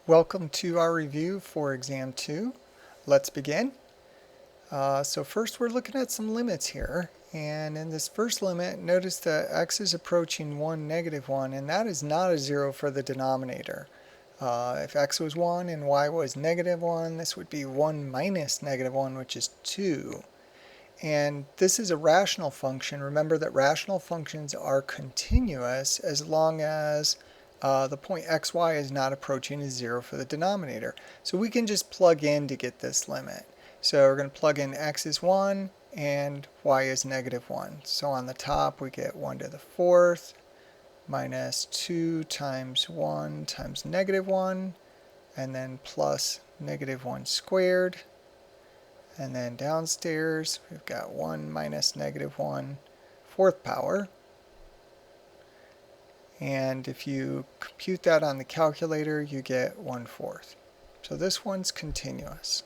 Welcome to our review for Exam 2. Let's begin. So first we're looking at some limits here. And in this first limit, notice that x is approaching 1, negative 1, and that is not a 0 for the denominator. If x was 1 and y was negative 1, this would be 1 minus negative 1, which is 2. And this is a rational function. Remember that rational functions are continuous as long as the point xy is not approaching a 0 for the denominator. So we can just plug in to get this limit. So we're going to plug in x is 1 and y is negative 1. So on the top we get 1 to the 4th minus 2 times 1 times negative 1, and then plus negative 1 squared. And then downstairs we've got 1 minus negative 1 fourth power. And if you compute that on the calculator, you get 1/4. So this one's continuous.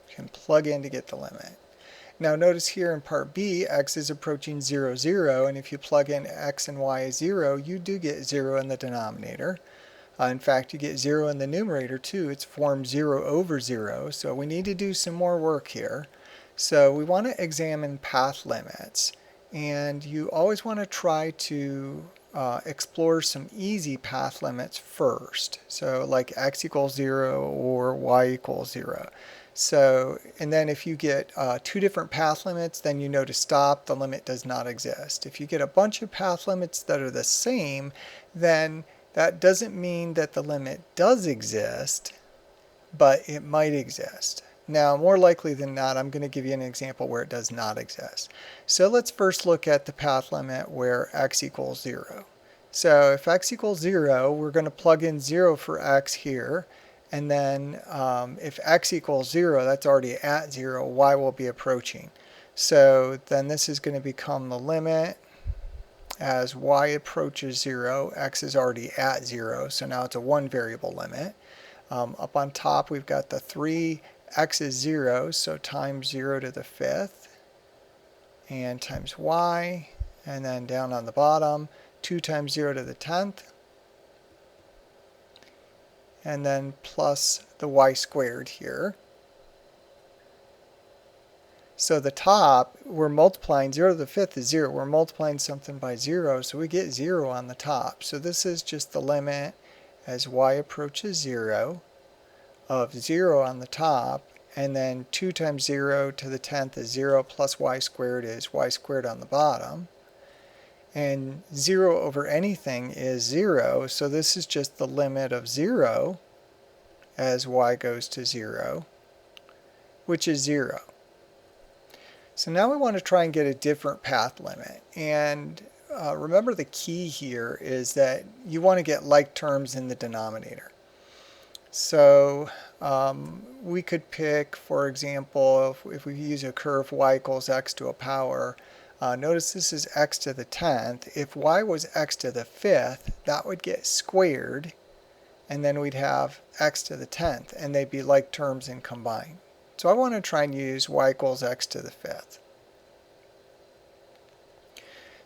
You can plug in to get the limit. Now notice here in part B, x is approaching 0, 0, and if you plug in x and y as 0, you do get 0 in the denominator. In fact, you get 0 in the numerator too. It's formed 0 over 0, so we need to do some more work here. So we want to examine path limits, and you always want to try to explore some easy path limits first. So like x equals 0 or y equals 0. So, and then if you get two different path limits, then you know to stop, the limit does not exist. If you get a bunch of path limits that are the same, then that doesn't mean that the limit does exist, but it might exist. Now, more likely than not, I'm going to give you an example where it does not exist. So let's first look at the path limit where x equals 0. So if x equals 0, we're going to plug in 0 for x here. And then if x equals 0, that's already at 0, y will be approaching. So then this is going to become the limit. As y approaches 0, x is already at 0, so now it's a one variable limit. Up on top we've got the 3, x is 0, so times 0 to the 5th, and times y, and then down on the bottom, 2 times 0 to the 10th, and then plus the y squared here. So the top, we're multiplying 0 to the 5th is 0. We're multiplying something by 0, so we get 0 on the top. So this is just the limit as y approaches 0 of 0 on the top, and then 2 times 0 to the 10th is 0 plus y squared is y squared on the bottom. And 0 over anything is 0, so this is just the limit of 0 as y goes to 0, which is 0. So now we want to try and get a different path limit. And remember the key here is that you want to get like terms in the denominator. So we could pick, for example, if we use a curve y equals x to a power, notice this is x to the 10th. If y was x to the 5th, that would get squared, and then we'd have x to the 10th, and they'd be like terms and combined. So I want to try and use y equals x to the 5th.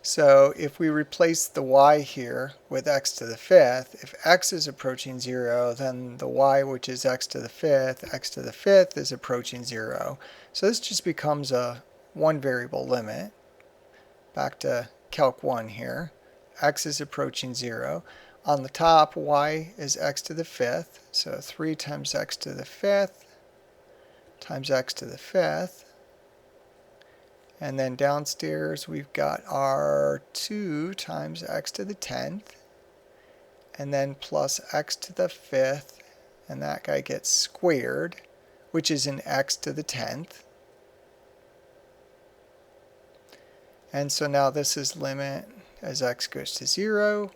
So if we replace the y here with x to the 5th, if x is approaching 0, then the y, which is x to the 5th is approaching 0. So this just becomes a one variable limit. Back to Calc 1 here. X is approaching 0. On the top, y is x to the 5th. So 3 times x to the 5th times x to the 5th. And then downstairs we've got our 2 times x to the 10th. And then plus x to the 5th. And that guy gets squared, which is an x to the 10th. And so now this is limit as x goes to 0.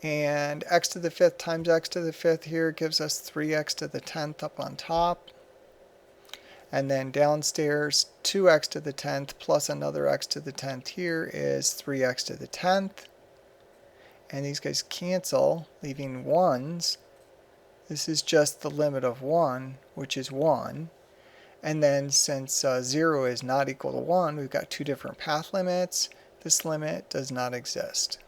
And x to the 5th times x to the 5th here gives us 3x to the 10th up on top. And then downstairs, 2x to the 10th plus another x to the 10th here is 3x to the 10th. And these guys cancel, leaving 1s. This is just the limit of 1, which is 1. And then since 0 is not equal to 1, we've got two different path limits. This limit does not exist.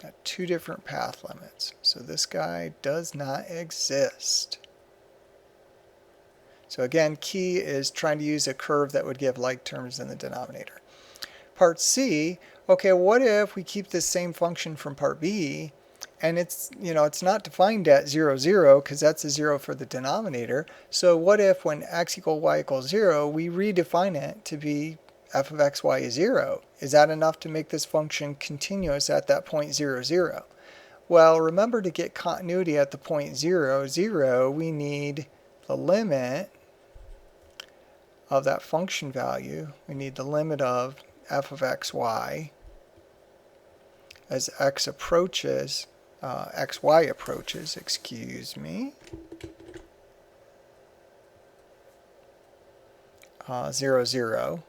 Got two different path limits. So this guy does not exist. So again, key is trying to use a curve that would give like terms in the denominator. Part C, okay, what if we keep this same function from part B, and it's not defined at 0, 0, because that's a 0 for the denominator. So what if when x equals y equals 0, we redefine it to be f of x, y is 0? Is that enough to make this function continuous at that point 0, 0? Well, remember, to get continuity at the point 0, 0, we need the limit of that function value. We need the limit of f of x, y as x approaches, xy approaches, excuse me, 0, 0.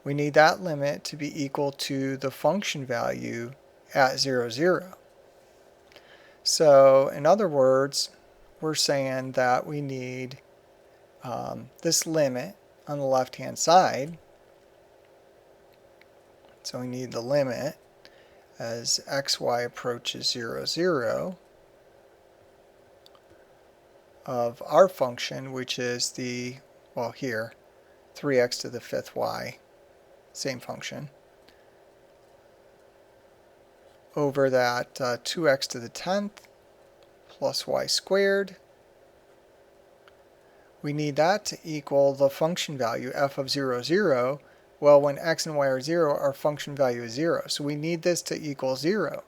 We need that limit to be equal to the function value at 0, 0. So in other words, we're saying that we need this limit on the left hand side. So we need the limit as xy approaches 0, 0 of our function, which is the, well, here, 3x to the 5th y, same function, over that 2x to the 10th plus y squared. We need that to equal the function value f of 0, 0. Well, when x and y are 0, our function value is 0. So we need this to equal 0.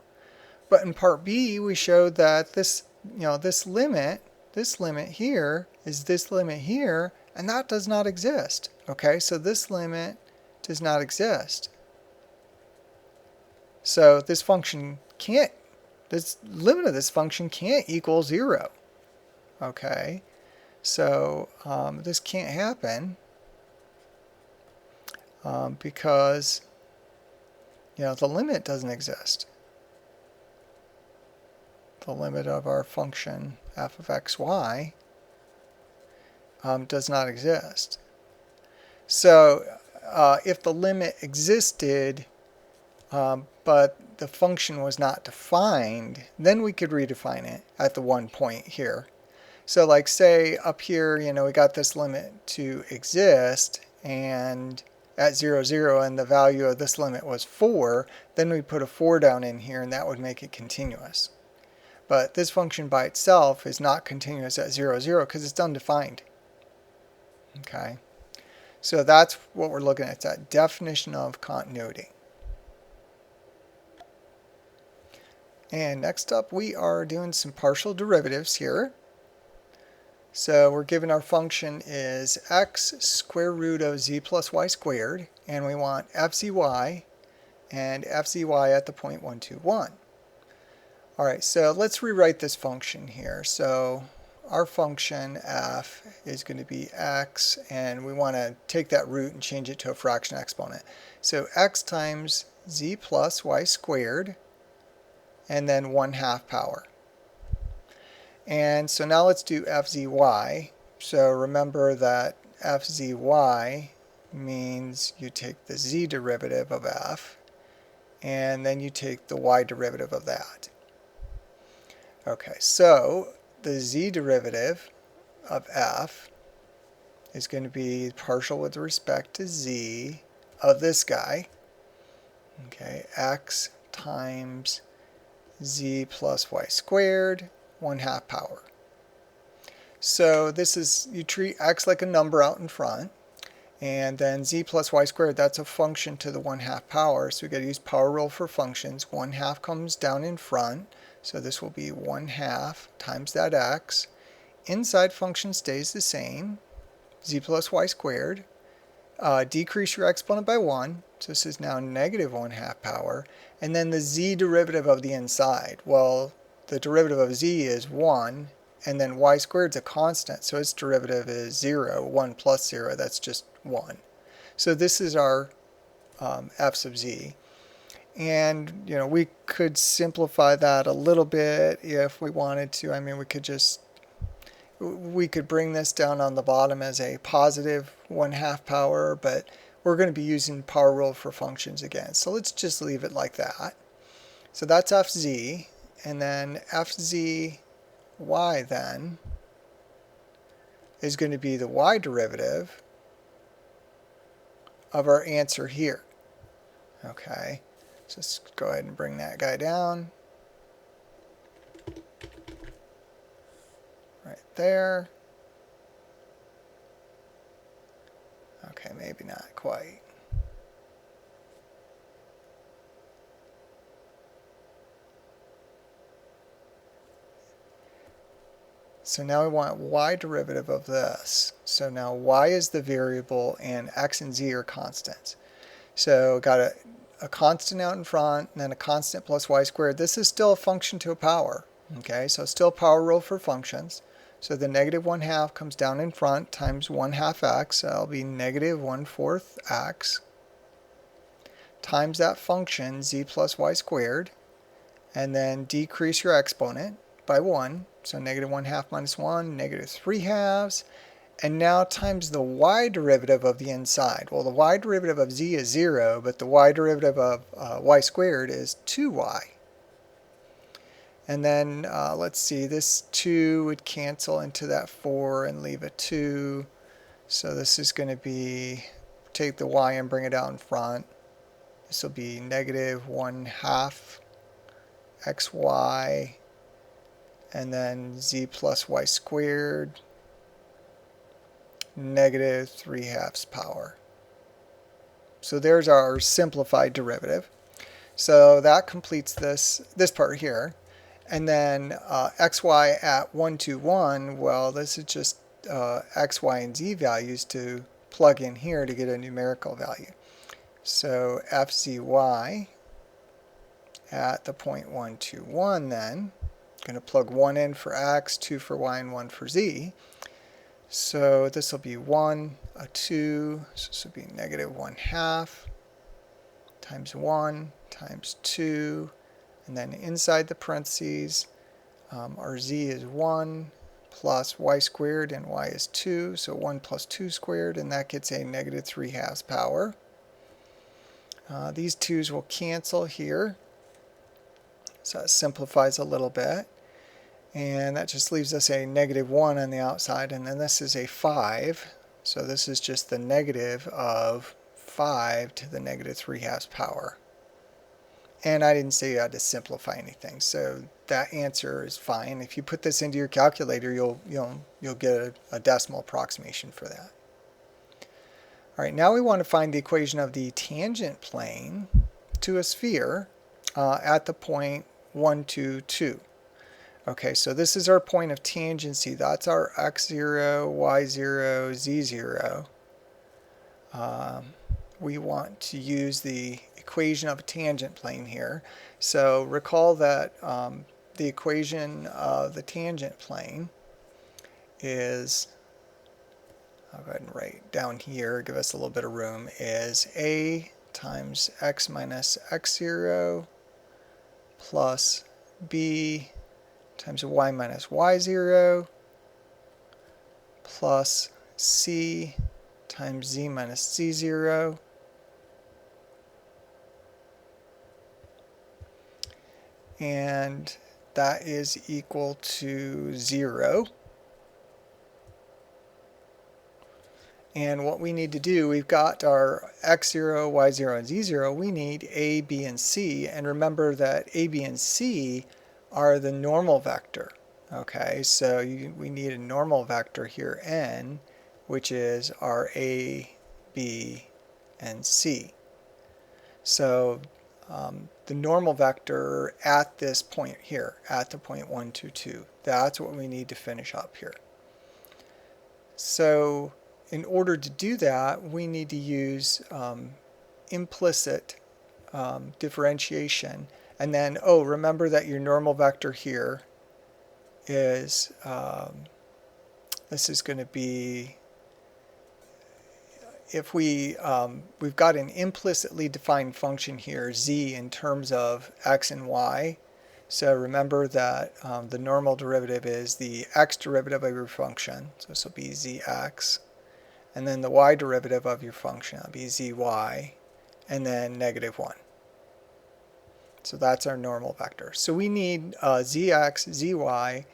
But in part B, we showed that this limit here is this limit here, and that does not exist. Okay, so this limit does not exist. So this function can't, this limit of this function can't equal 0. Okay, so this can't happen because the limit doesn't exist. The limit of our function f of x, y does not exist. So if the limit existed but the function was not defined, then we could redefine it at the one point here. So like say up here, we got this limit to exist, and at 0, 0, and the value of this limit was 4, then we put a 4 down in here, and that would make it continuous. But this function by itself is not continuous at 0, 0 because it's undefined. Okay, so that's what we're looking at, that definition of continuity. And next up, we are doing some partial derivatives here. So we're given our function is x square root of z plus y squared, and we want fzy and fzy at the point 1, 2, 1. Alright, so let's rewrite this function here. So our function f is going to be x, and we want to take that root and change it to a fraction exponent. So x times z plus y squared, and then 1/2 power. And so now let's do fzy. So remember that fzy means you take the z derivative of f, and then you take the y derivative of that. Okay, so the z derivative of f is going to be partial with respect to z of this guy. Okay, x times z plus y squared, 1/2 power. So this is, you treat x like a number out in front, and then z plus y squared, that's a function to the 1/2 power, so we got to use power rule for functions. 1/2 comes down in front, so this will be 1/2 times that x. Inside function stays the same, z plus y squared. Decrease your exponent by 1, so this is now negative 1/2 power. And then the z derivative of the inside. Well, the derivative of z is 1, and then y squared is a constant, so its derivative is 0. 1 plus 0, that's just 1. So this is our f sub z. And we could simplify that a little bit if we wanted to. I mean, we could bring this down on the bottom as a positive 1/2 power, but we're going to be using power rule for functions again. So let's just leave it like that. So that's fz, and then fzy then is going to be the y derivative of our answer here. Okay, so let's go ahead and bring that guy down. Right there. Okay, maybe not quite. So now we want y derivative of this. So now y is the variable and x and z are constants. So got a constant out in front and then a constant plus y squared. This is still a function to a power. Okay, so still power rule for functions. So the negative 1/2 comes down in front times 1/2 x. So that'll be negative 1/4 x times that function z plus y squared. And then decrease your exponent by 1. So negative 1/2 minus 1, negative 3/2. And now times the y derivative of the inside. Well, the y derivative of z is 0, but the y derivative of y squared is 2y. And then let's see, this 2 would cancel into that 4 and leave a 2. So this is going to be, take the y and bring it out in front. This will be negative 1/2 xy, and then z plus y squared, negative 3/2 power. So there's our simplified derivative. So that completes this part here. And then xy at 1, 2, 1, well, this is just x, y, and z values to plug in here to get a numerical value. So fzy at the point 1, 2, 1 then, going to plug 1 in for x, 2 for y, and 1 for z. So this will be 1, a 2, so this will be negative 1/2 times 1 times 2, and then inside the parentheses, our z is 1 plus y squared, and y is 2, so 1 plus 2 squared, and that gets a negative 3/2 power. These 2's will cancel here, so that simplifies a little bit. And that just leaves us a negative 1 on the outside, and then this is a 5. So this is just the negative of 5 to the negative 3/2 power. And I didn't say you had to simplify anything, so that answer is fine. If you put this into your calculator, you'll get a decimal approximation for that. All right, now we want to find the equation of the tangent plane to a sphere at the point 1, 2, 2. Okay, so this is our point of tangency. That's our x0, y0, z0. We want to use the equation of a tangent plane here. So recall that the equation of the tangent plane is, I'll go ahead and write down here, give us a little bit of room, is a times x minus x0 plus b times y minus y0 plus c times z minus z0 and that is equal to 0. And what we need to do, we've got our x0, y0, and z0. We need a, b, and c. And remember that a, b, and c are the normal vector. Okay, so we need a normal vector here, n, which is our a, b, and c. So the normal vector at this point here, at the point 1, 2, 2, that's what we need to finish up here. So in order to do that, we need to use implicit differentiation. And then, oh, remember that your normal vector here is, this is going to be, if we've got an implicitly defined function here, z, in terms of x and y. So remember that the normal derivative is the x derivative of your function. So this will be zx. and then the y derivative of your function will be zy, and then -1. So that's our normal vector. So we need zx, zy,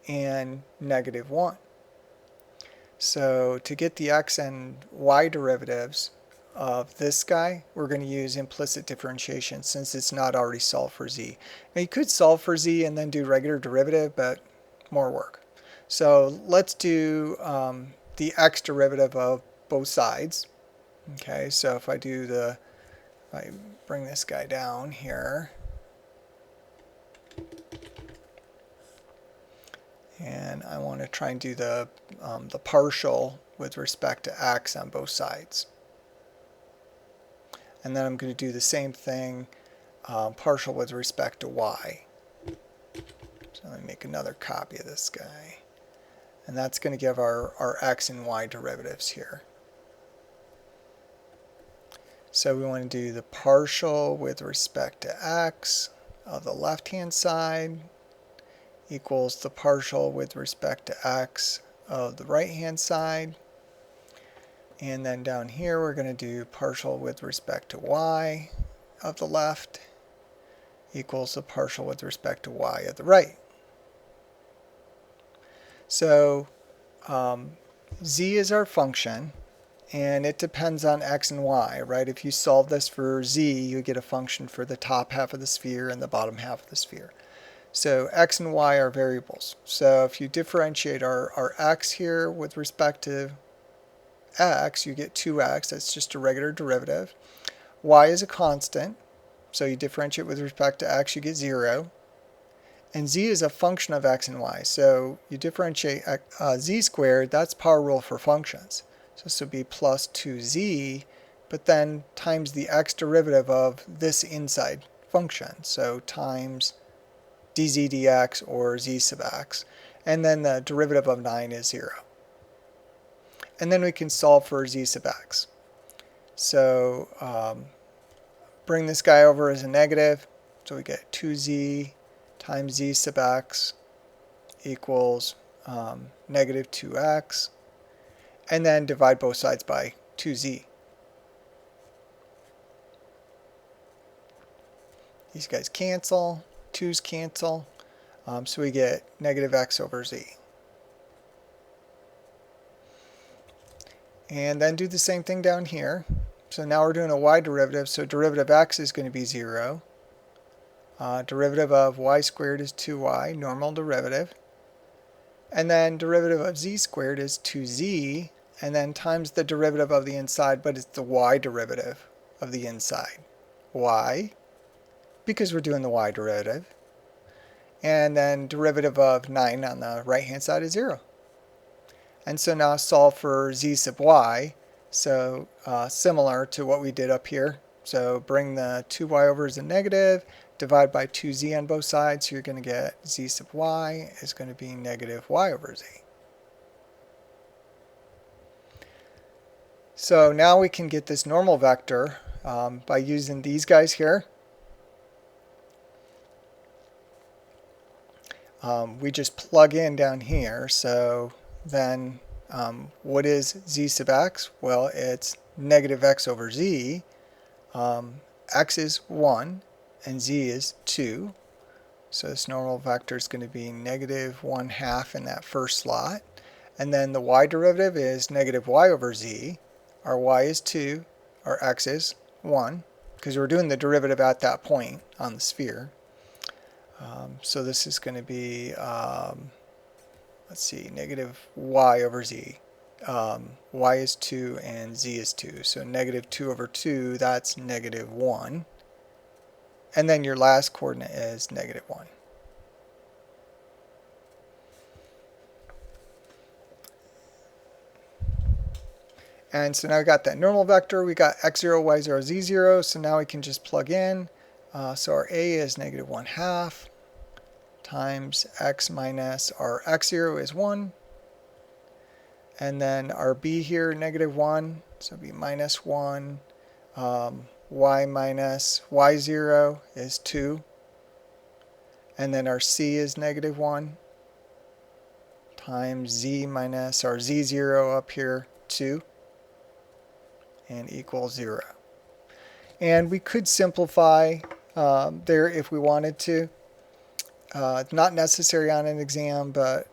and -1. So to get the x and y derivatives of this guy, we're going to use implicit differentiation since it's not already solved for z. Now you could solve for z and then do regular derivative, but more work. So let's do the x derivative of both sides. Okay, so if I bring this guy down here, and I want to try and do the partial with respect to x on both sides. And then I'm going to do the same thing, partial with respect to y. So let me make another copy of this guy. And that's going to give our x and y derivatives here. So we want to do the partial with respect to x of the left-hand side equals the partial with respect to x of the right-hand side. And then down here we're going to do partial with respect to y of the left equals the partial with respect to y of the right. So z is our function, and it depends on x and y, right? If you solve this for z, you get a function for the top half of the sphere and the bottom half of the sphere. So x and y are variables. So if you differentiate our x here with respect to x, you get 2x. That's just a regular derivative. Y is a constant. So you differentiate with respect to x, you get 0. And z is a function of x and y. So you differentiate z squared, that's power rule for functions. So this would be plus 2z, but then times the x derivative of this inside function. So times dz dx or z sub x. And then the derivative of 9 is 0. And then we can solve for z sub x. So bring this guy over as a negative. So we get 2z times z sub x equals negative 2x. And then divide both sides by 2z. These guys cancel. 2's cancel. So we get negative x over z. And then do the same thing down here. So now we're doing a y derivative. So derivative of x is going to be 0. Derivative of y squared is 2y, normal derivative. And then derivative of z squared is 2z. And then times the derivative of the inside, but it's the y derivative of the inside. Why? Because we're doing the y derivative. And then derivative of 9 on the right hand side is 0. And so now solve for z sub y. So similar to what we did up here. So bring the 2y over as a negative, divide by 2z on both sides. So you're going to get z sub y is going to be negative y over z. So now we can get this normal vector by using these guys here. We just plug in down here. So then what is z sub x? Well, it's negative x over z. X is 1 and z is 2. So this normal vector is going to be negative 1/2 in that first slot. And then the y derivative is negative y over z. Our y is 2. Our x is 1. Because we're doing the derivative at that point on the sphere. So this is going to be, let's see, negative y over z. Y is 2 and z is 2. So negative 2 over 2, that's negative 1. And then your last coordinate is negative 1. And so now we got that normal vector. We got x0, y0, z0. So now we can just plug in. So our a is negative 1/2 times x minus our x0 is 1. And then our b here, negative 1. So it'll be minus 1. Y minus y0 is 2. And then our c is negative 1 times z minus our z0 up here, 2. and equals 0. And we could simplify there if we wanted to. Not necessary on an exam, but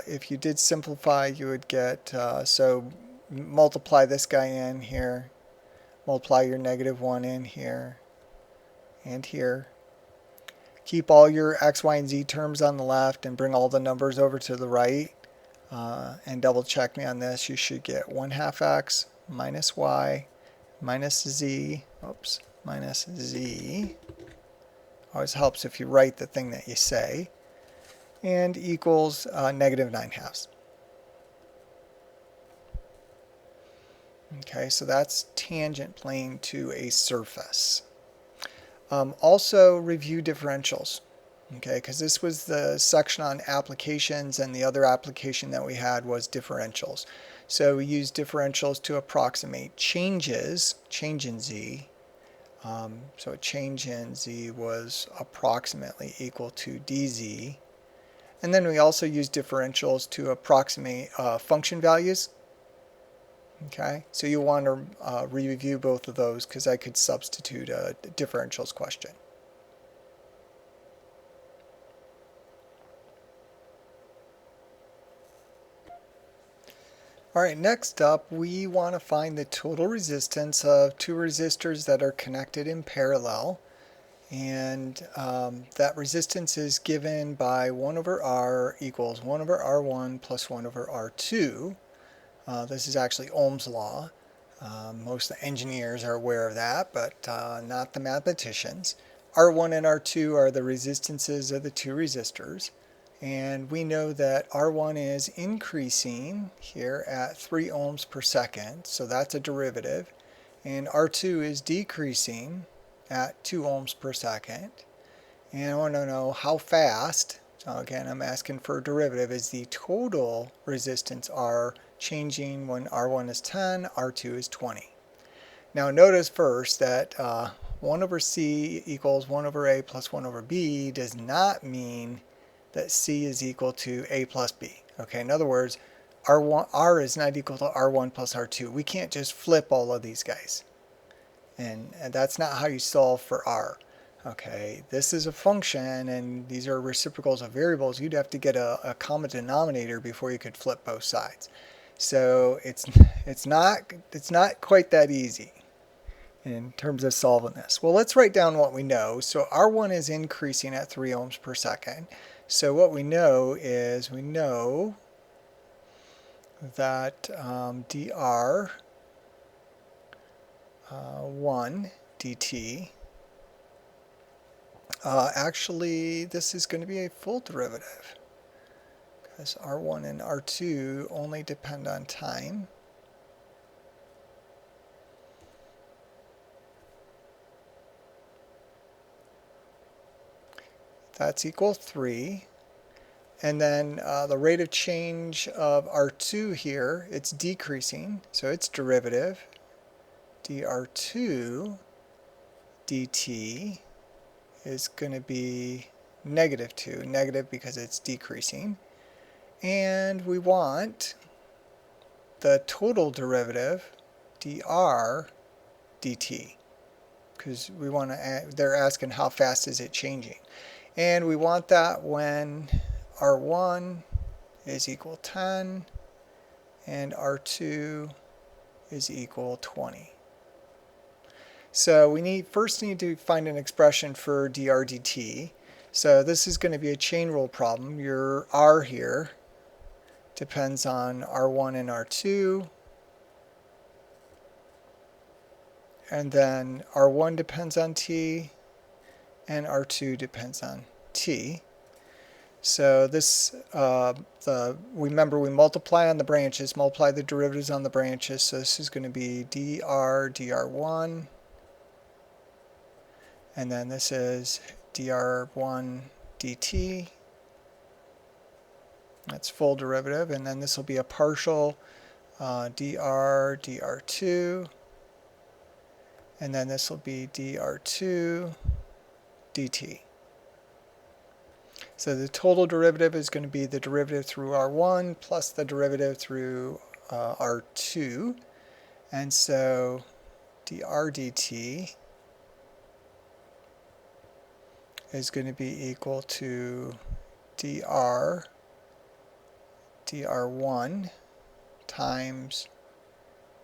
if you did simplify, you would get, so multiply this guy in here, multiply your -1 in here, and here. Keep all your x, y, and z terms on the left and bring all the numbers over to the right. And double check me on this. You should get 1/2 x minus y minus z, minus z. Always helps if you write the thing that you say. And equals -9/2. Okay, so that's tangent plane to a surface. Also review differentials. Okay, because this was the section on applications, and the other application that we had was differentials. So we used differentials to approximate change in z. So a change in z was approximately equal to dz. And then we also used differentials to approximate function values. Okay, so you want to review both of those because I could substitute a differentials question. Alright, next up we want to find the total resistance of two resistors that are connected in parallel, and that resistance is given by 1/R equals 1/R1 plus 1/R2. This is actually Ohm's law. Most of the engineers are aware of that, but not the mathematicians. R1 and R2 are the resistances of the two resistors. And we know that R1 is increasing here at 3 ohms per second, so that's a derivative. And R2 is decreasing at 2 ohms per second. And I want to know how fast, so again I'm asking for a derivative, is the total resistance R changing when R1 is 10, R2 is 20. Now notice first that 1/C equals 1/A plus 1/B does not mean that C is equal to A plus B. Okay, in other words, R is not equal to R1 plus R2. We can't just flip all of these guys. And that's not how you solve for R. Okay, this is a function and these are reciprocals of variables. You'd have to get a common denominator before you could flip both sides. So it's not quite that easy in terms of solving this. Well, let's write down what we know. So R1 is increasing at 3 ohms per second. So what we know is we know that dr 1 dt, actually this is going to be a full derivative because R1 and R2 only depend on time. That's equal 3. And then the rate of change of R2 here, it's decreasing, so its derivative, dr2 dt, is going to be -2, negative because it's decreasing. And we want the total derivative, dr dt, because we want to, they're asking how fast is it changing. And we want that when R1 is equal 10 and R2 is equal 20. So we first need to find an expression for dr dt. So this is going to be a chain rule problem. Your R here depends on R1 and R2. And then R1 depends on T, and R2 depends on T. So this, remember we multiply on the branches, multiply the derivatives on the branches, so this is going to be dr1, and then this is dr1 dt. That's full derivative, and then this will be a partial dr2, and then this will be dr2 dt. So the total derivative is going to be the derivative through R1 plus the derivative through R2. And so dr dt is going to be equal to dr1 times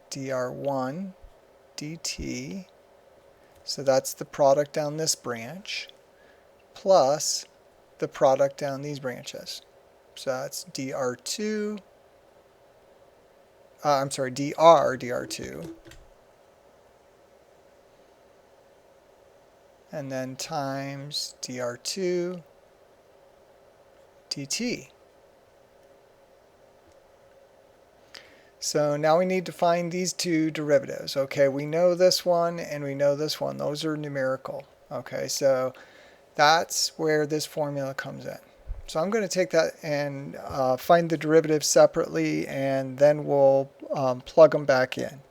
dr1 dt, so that's the product down this branch, plus the product down these branches. So that's dr2, dr2, and then times dr2 dt. So now we need to find these two derivatives. Okay, we know this one and we know this one. Those are numerical. Okay, so that's where this formula comes in. So I'm going to take that and find the derivatives separately, and then we'll plug them back in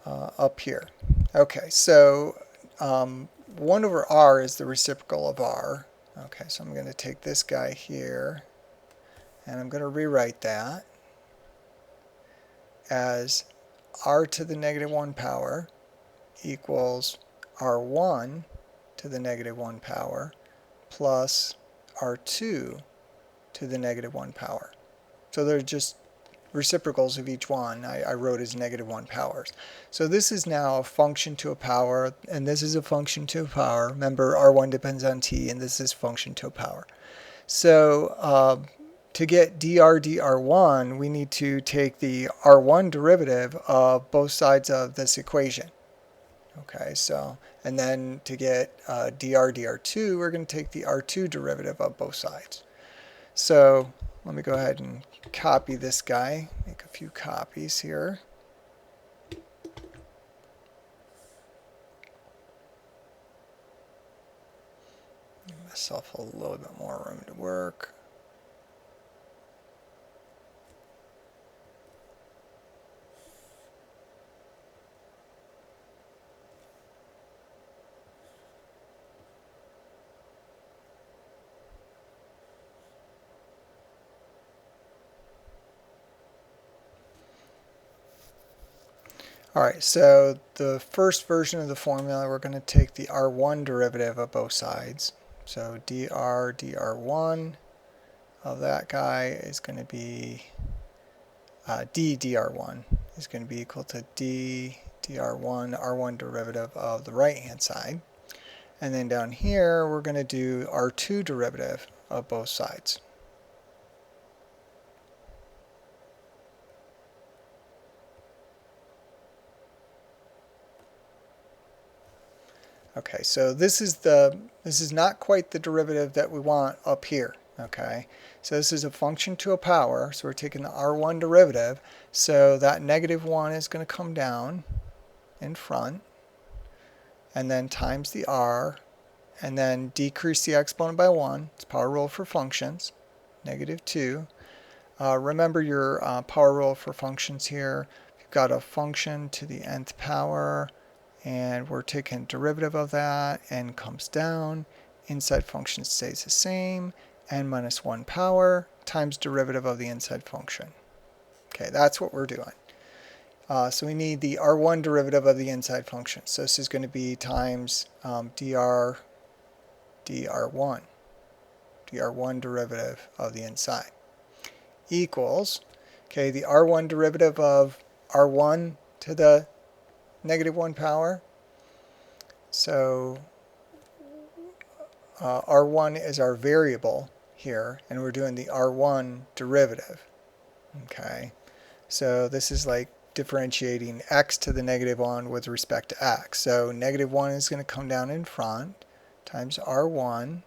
up here. Okay, so 1 over r is the reciprocal of r. Okay, so I'm going to take this guy here, and I'm going to rewrite that as r to the negative 1 power equals r1 to the negative 1 power plus r2 to the negative 1 power. So they're just reciprocals of each one. I wrote as negative 1 powers. So this is now a function to a power, and this is a function to a power. Remember, r1 depends on t, and this is function to a power. So to get dr1, we need to take the r1 derivative of both sides of this equation. Okay, so, and then to get dr2, we're going to take the r2 derivative of both sides. So let me go ahead and copy this guy, make a few copies here. Give myself a little bit more room to work. Alright, so the first version of the formula, we're going to take the r1 derivative of both sides. So dr1 of that guy is going to be dr1 is going to be equal to dr1, r1 derivative of the right hand side. And then down here we're going to do r2 derivative of both sides. Okay, so this is not quite the derivative that we want up here. Okay, so this is a function to a power, so we're taking the r1 derivative, so that negative 1 is going to come down in front, and then times the r, and then decrease the exponent by 1. It's power rule for functions, negative 2. Remember your power rule for functions here. You've got a function to the nth power, and we're taking derivative of that, n comes down, inside function stays the same, n minus 1 power times derivative of the inside function. Okay, that's what we're doing. So we need the r1 derivative of the inside function. So this is going to be times dr1 derivative of the inside, equals, okay, the r1 derivative of r1 to the negative 1 power. So r1 is our variable here, and we're doing the r1 derivative. Okay, so this is like differentiating x to the negative 1 with respect to x. So negative 1 is going to come down in front times r1,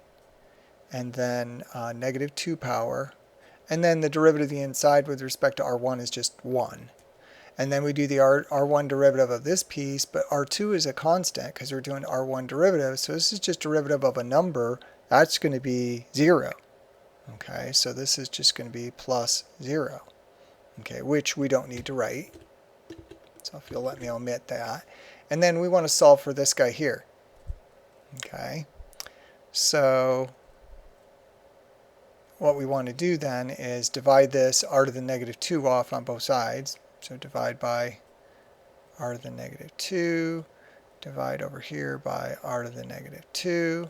and then negative 2 power, and then the derivative of the inside with respect to r1 is just 1. And then we do the r1 derivative of this piece, but r2 is a constant because we're doing r1 derivative, so this is just derivative of a number. That's going to be 0. Okay, so this is just going to be plus 0. Okay, which we don't need to write. So if you'll let me omit that. And then we want to solve for this guy here. Okay, so what we want to do then is divide this r to the negative 2 off on both sides. So divide by r to the negative 2, divide over here by r to the negative 2.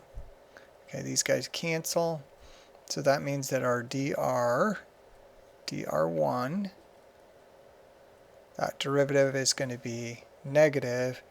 Okay, these guys cancel. So that means that our dr1, that derivative is going to be negative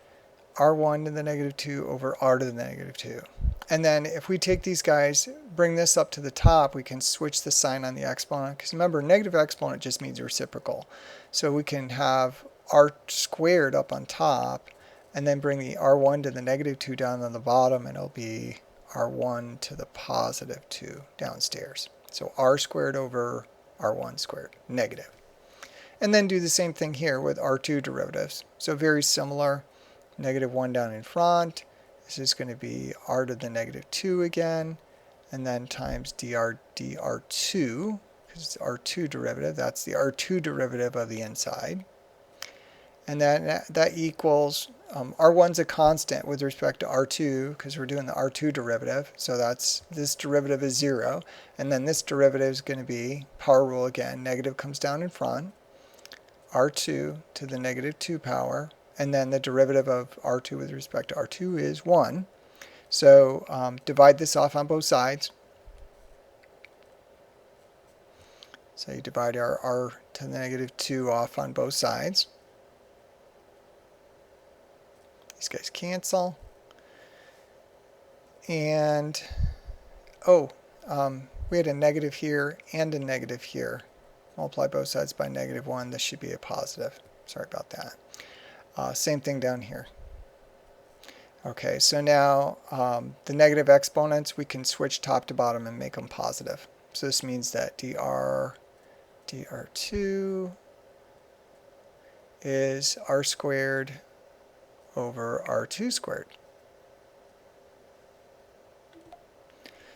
r1 to the negative 2 over r to the negative 2. And then if we take these guys, bring this up to the top, we can switch the sign on the exponent. Because remember, negative exponent just means reciprocal. So we can have r squared up on top, and then bring the r1 to the negative 2 down on the bottom, and it'll be r1 to the positive 2 downstairs. So r squared over r1 squared, negative. And then do the same thing here with r2 derivatives. So very similar, negative 1 down in front. This is going to be r to the negative 2 again, and then times dr dr2, because it's r2 derivative. That's the r2 derivative of the inside. And then that equals, r1's a constant with respect to r2, because we're doing the r2 derivative. So that's, this derivative is 0. And then this derivative is going to be, power rule again, negative comes down in front, r2 to the negative 2 power. And then the derivative of r2 with respect to r2 is 1. So divide this off on both sides. So you divide our r to the negative 2 off on both sides. These guys cancel. And, we had a negative here and a negative here. Multiply both sides by negative 1. This should be a positive. Sorry about that. Same thing down here. Okay, so now the negative exponents, we can switch top to bottom and make them positive. So this means that dr2 is r squared over r2 squared.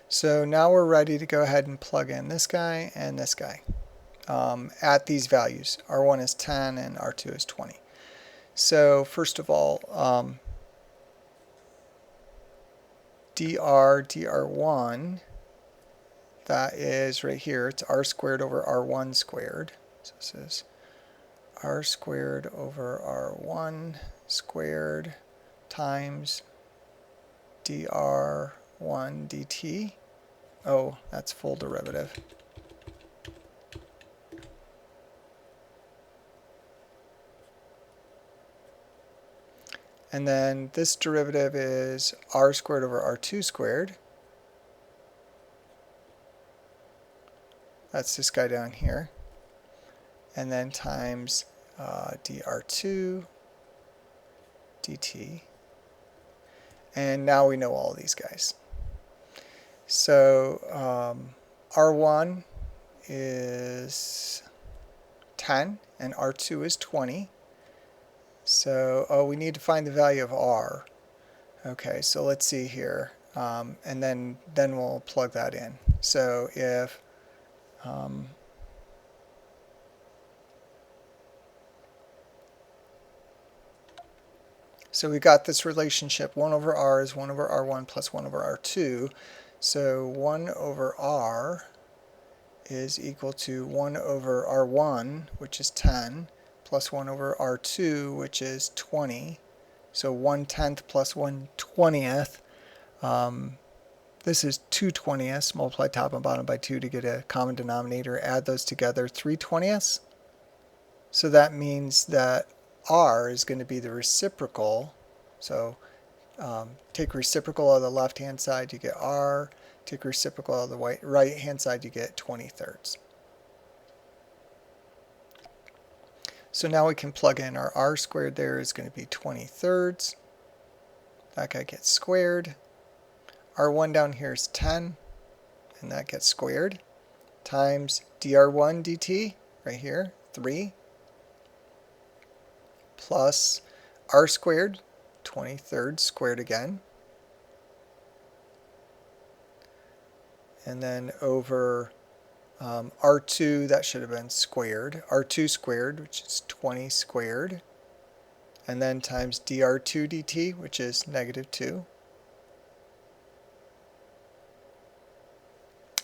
So now we're ready to go ahead and plug in this guy and this guy at these values. r1 is 10 and r2 is 20. So first of all, dr1, that is right here, it's r squared over r1 squared. So this is r squared over r1 squared times dr1 dt. Oh, that's full derivative. And then this derivative is r squared over r2 squared. That's this guy down here. And then times dr2 dt. And now we know all these guys. So r1 is 10 and r2 is 20. So, we need to find the value of r. Okay, so let's see here. And then we'll plug that in. So if so we got this relationship, 1 over r is 1 over r1 plus 1 over r2. So 1 over r is equal to 1 over r1, which is 10, plus 1 over r2, which is 20. So 1/10 plus 1/20th. This is 2/20ths. Multiply top and bottom by 2 to get a common denominator. Add those together, 3/20ths. So that means that r is going to be the reciprocal. So take reciprocal of the left-hand side, you get r. Take reciprocal of the right-hand side, you get 20/3. So now we can plug in our r squared there is going to be 20/3. That guy gets squared. R1 down here is 10, and that gets squared, times dr1 dt, right here, 3, plus r squared, 20/3 squared again, and then over r2, that should have been squared, r2 squared, which is 20 squared, and then times dr2 dt, which is -2.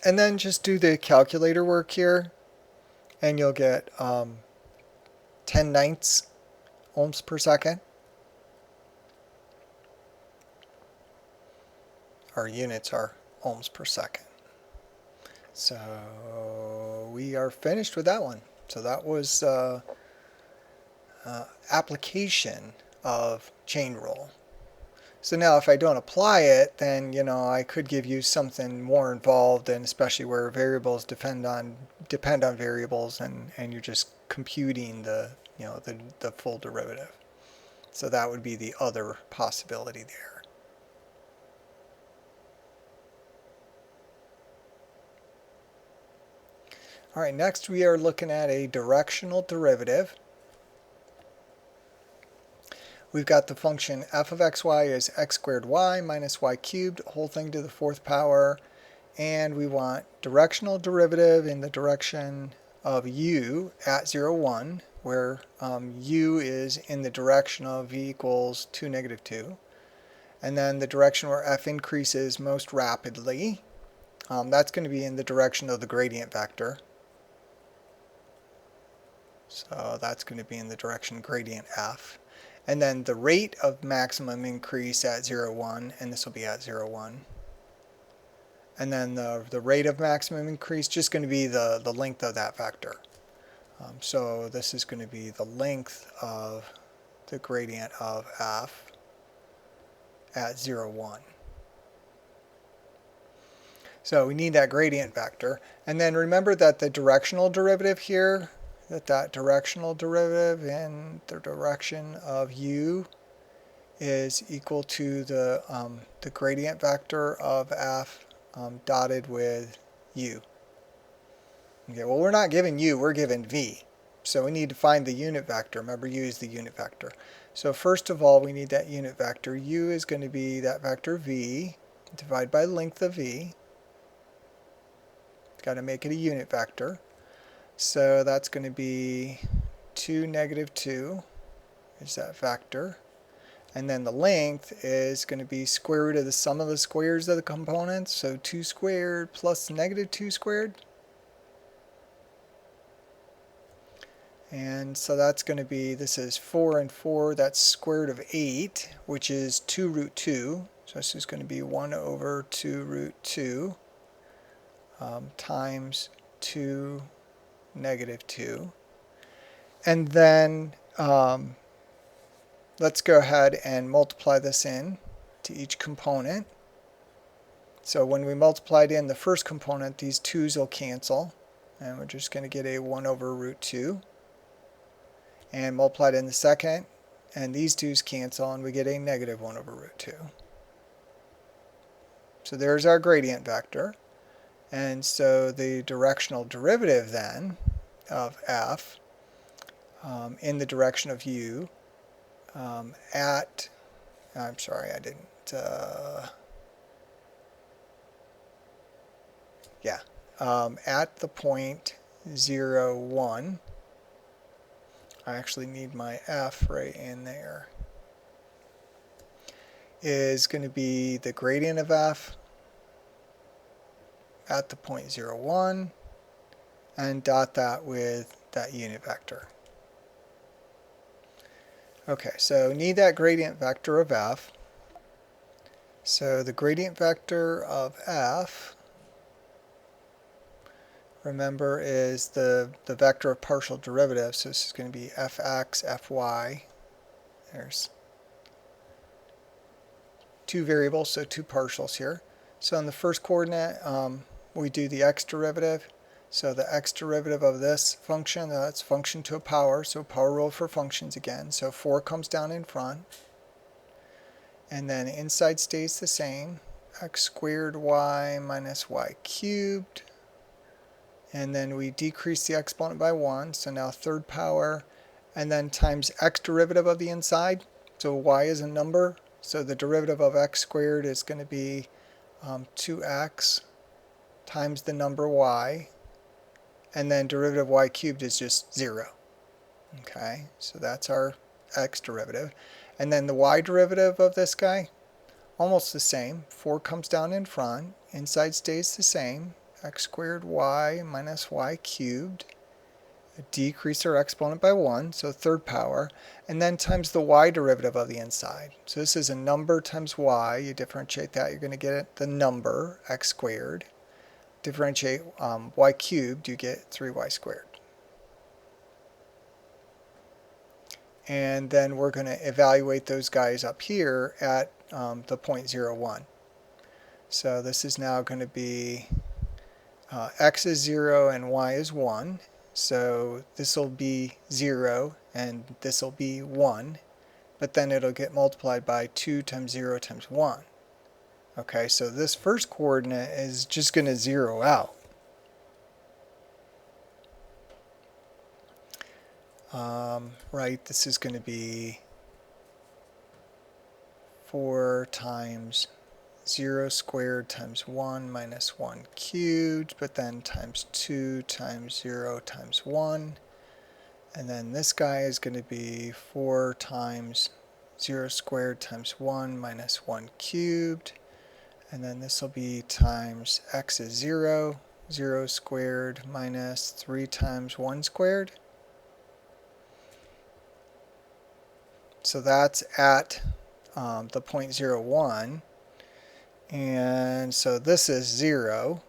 And then just do the calculator work here, and you'll get 10/9 ohms per second. Our units are ohms per second. So we are finished with that one. So that was application of chain rule. So now if I don't apply it, then I could give you something more involved, and especially where variables depend on variables, and you're just computing the the full derivative. So that would be the other possibility there. All right, next we are looking at a directional derivative. We've got the function f of xy is x squared y minus y cubed, whole thing to the fourth power. And we want directional derivative in the direction of u at 0, 1, where u is in the direction of v equals 2, negative 2. And then the direction where f increases most rapidly, that's going to be in the direction of the gradient vector. So that's going to be in the direction gradient f. And then the rate of maximum increase at 0, 1, and this will be at 0, 1. And then the rate of maximum increase just going to be the length of that vector. So this is going to be the length of the gradient of f at 0, 1. So we need that gradient vector. And then remember that the directional derivative here, that directional derivative in the direction of u is equal to the gradient vector of f dotted with u. Okay, well, we're not given u, we're given v. So we need to find the unit vector. Remember, u is the unit vector. So first of all, we need that unit vector. U is going to be that vector v divided by the length of v. Got to make it a unit vector. So that's going to be 2, negative 2 is that vector. And then the length is going to be square root of the sum of the squares of the components. So 2 squared plus negative 2 squared. And so that's going to be, this is 4 and 4, that's square root of 8, which is 2 root 2. So this is going to be 1 over 2 root 2 times 2 negative 2. And then let's go ahead and multiply this in to each component. So when we multiplied in the first component, these 2's will cancel, and we're just going to get a 1 over root 2. And multiplied in the second, and these 2's cancel, and we get a negative 1 over root 2. So there's our gradient vector. And so the directional derivative then of f in the direction of u at, I'm sorry, I didn't, at the point 0, 1, I actually need my f right in there, is going to be the gradient of f at the point 0, 1, and dot that with that unit vector. Okay, so need that gradient vector of f. So the gradient vector of f, remember, is the vector of partial derivatives. So this is going to be fx, fy. There's two variables, so two partials here. So in the first coordinate, we do the x derivative. So the x derivative of this function, that's function to a power, so power rule for functions again. So 4 comes down in front. And then inside stays the same, x squared y minus y cubed. And then we decrease the exponent by 1, so now third power, and then times x derivative of the inside. So y is a number, so the derivative of x squared is going to be 2x times the number y, and then derivative of y cubed is just 0. Okay, so that's our x derivative. And then the y derivative of this guy, almost the same. 4 comes down in front, inside stays the same, x squared y minus y cubed. decrease our exponent by 1, so third power, and then times the y derivative of the inside. So this is a number times y. You differentiate that, you're going to get the number, x squared. Differentiate y cubed, you get 3y squared. And then we're going to evaluate those guys up here at the 0.01. So this is now going to be x is 0 and y is 1. So this will be 0 and this will be 1. But then it'll get multiplied by 2 times 0 times 1. Okay, so this first coordinate is just going to zero out. Right, this is going to be 4 times 0 squared times 1 minus 1 cubed, but then times 2 times 0 times 1. And then this guy is going to be 4 times 0 squared times 1 minus 1 cubed. And then this will be times x is 0, 0 squared minus 3 times 1 squared. So that's at the 0.01. And so this is 0.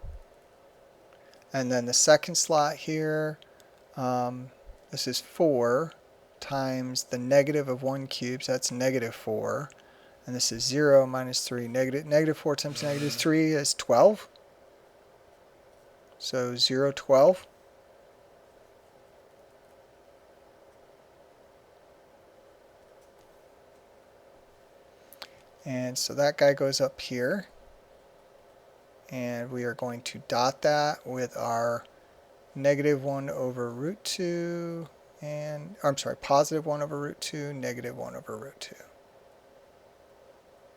And then the second slot here, this is 4 times the negative of 1 cubed, so that's negative 4. And this is 0 minus 3. Negative 4 times negative 3 is 12. So 0, 12. And so that guy goes up here. And we are going to dot that with our negative 1 over root 2, and, I'm sorry, positive 1 over root 2, negative 1 over root 2.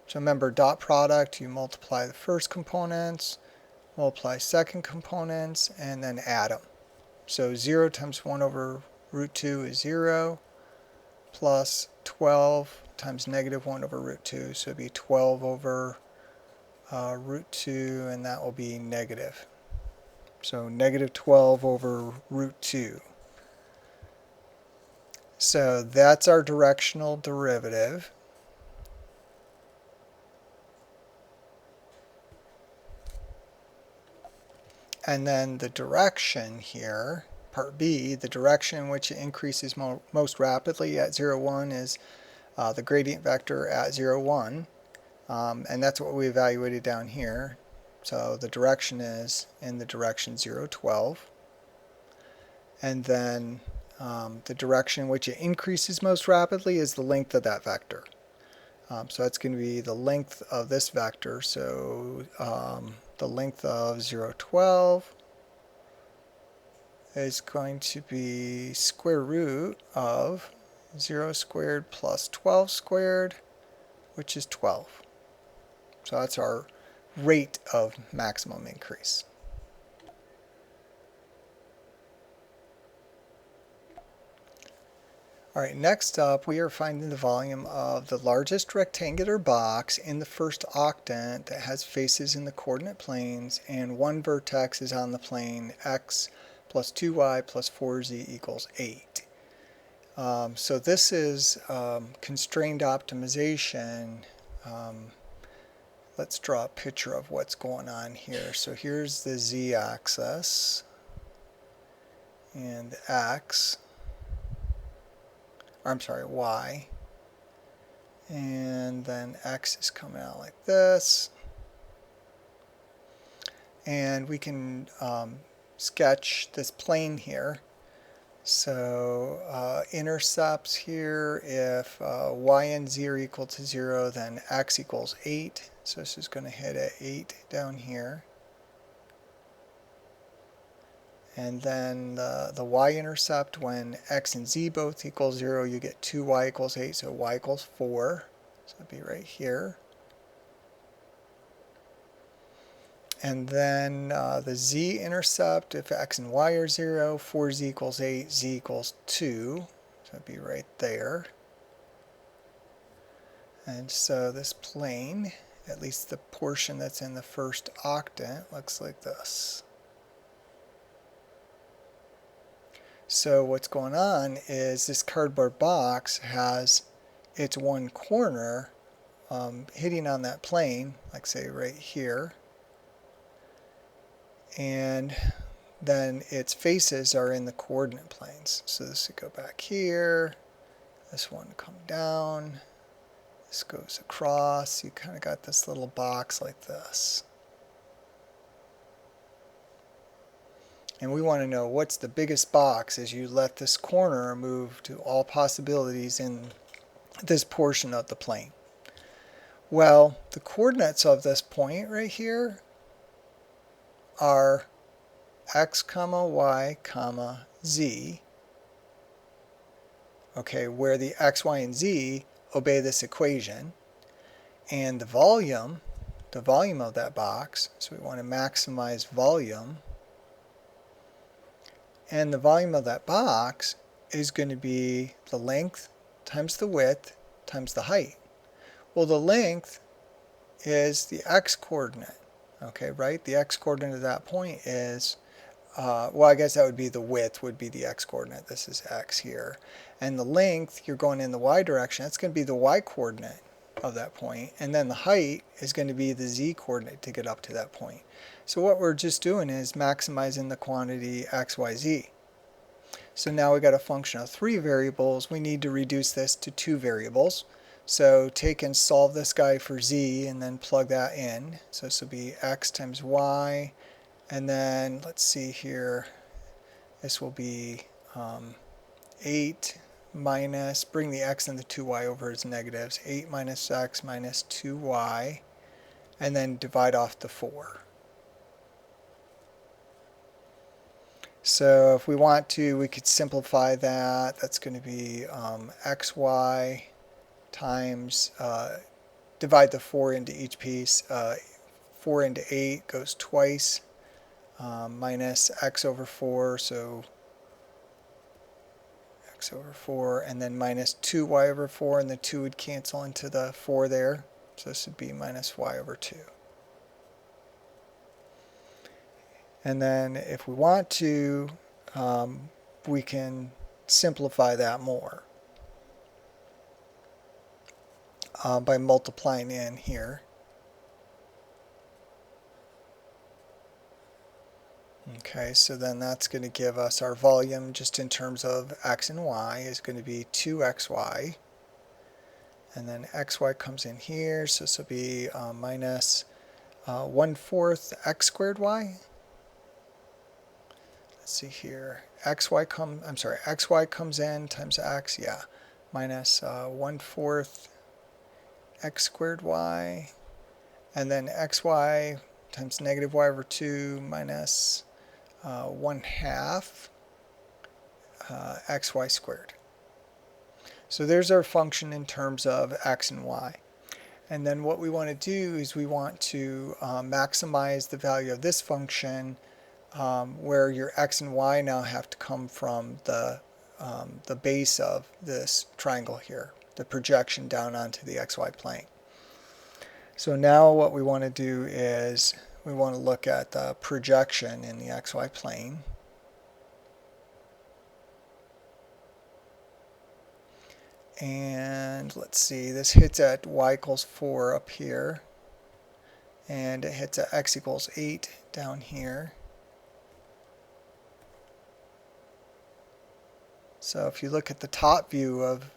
So remember, dot product, you multiply the first components, multiply second components, and then add them. So 0 times 1 over root 2 is 0, plus 12 times negative 1 over root 2, so it would be 12 over root 2, and that will be negative. So negative 12 over root 2. So that's our directional derivative. And then the direction here, part B, the direction in which it increases most rapidly at 0, 1 is the gradient vector at 0, 1. And that's what we evaluated down here. So the direction is in the direction 0, 12. And then the direction in which it increases most rapidly is the length of that vector. So that's going to be the length of this vector. So the length of 0, 12 is going to be square root of 0 squared plus 12 squared, which is 12. So that's our rate of maximum increase. Alright, next up we are finding the volume of the largest rectangular box in the first octant that has faces in the coordinate planes, and one vertex is on the plane x plus 2y plus 4z equals 8. So this is constrained optimization. Let's draw a picture of what's going on here. So here's the z-axis and x. I'm sorry, y, and then x is coming out like this, and we can sketch this plane here. So intercepts here, if y and z are equal to 0, then x equals 8, so this is going to hit at 8 down here. And then the y-intercept, when x and z both equal 0, you get 2y equals 8, so y equals 4. So it'd be right here. And then the z-intercept, if x and y are 0, 4z equals 8, z equals 2. So it'd be right there. And so this plane, at least the portion that's in the first octant, looks like this. So what's going on is this cardboard box has its one corner hitting on that plane, like say right here, and then its faces are in the coordinate planes. So this would go back here, this one come down, this goes across. You kind of got this little box like this. And we want to know what's the biggest box as you let this corner move to all possibilities in this portion of the plane. Well, the coordinates of this point right here are x comma y comma z, okay, where the x, y, and z obey this equation, and the volume of that box, so we want to maximize volume, and the volume of that box is going to be the length times the width times the height. Well, the length is the x coordinate, okay, right? The x coordinate of that point is, well, I guess that would be the width would be the x coordinate. This is x here. And the length, you're going in the y direction, that's going to be the y coordinate of that point. And then the height is going to be the z coordinate to get up to that point. So what we're just doing is maximizing the quantity x, y, z. So now we've got a function of 3 variables. We need to reduce this to 2 variables. So take and solve this guy for z and then plug that in. So this will be x times y. And then let's see here. This will be 8 minus, bring the x and the 2y over as negatives. 8 minus x minus 2y. And then divide off the 4. So if we want to, we could simplify that. That's going to be xy times, divide the 4 into each piece. 4 into 8 goes twice, minus x over 4, so x over 4, and then minus 2y over 4, and the 2 would cancel into the 4 there. So this would be minus y over 2. And then if we want to, we can simplify that more by multiplying in here. Okay, so then that's going to give us our volume just in terms of x and y is going to be 2xy. And then xy comes in here, so this will be minus 1/4 x squared y. Let's see here, xy comes in times x, yeah, minus 1/4 x squared y, and then xy times negative y over 2 minus 1/2 xy squared. So there's our function in terms of x and y. And then what we want to do is we want to maximize the value of this function where your x and y now have to come from the base of this triangle here, the projection down onto the xy plane. So now what we want to do is we want to look at the projection in the xy plane. And let's see, this hits at y equals 4 up here, and it hits at x equals 8 down here. So if you look at the top view of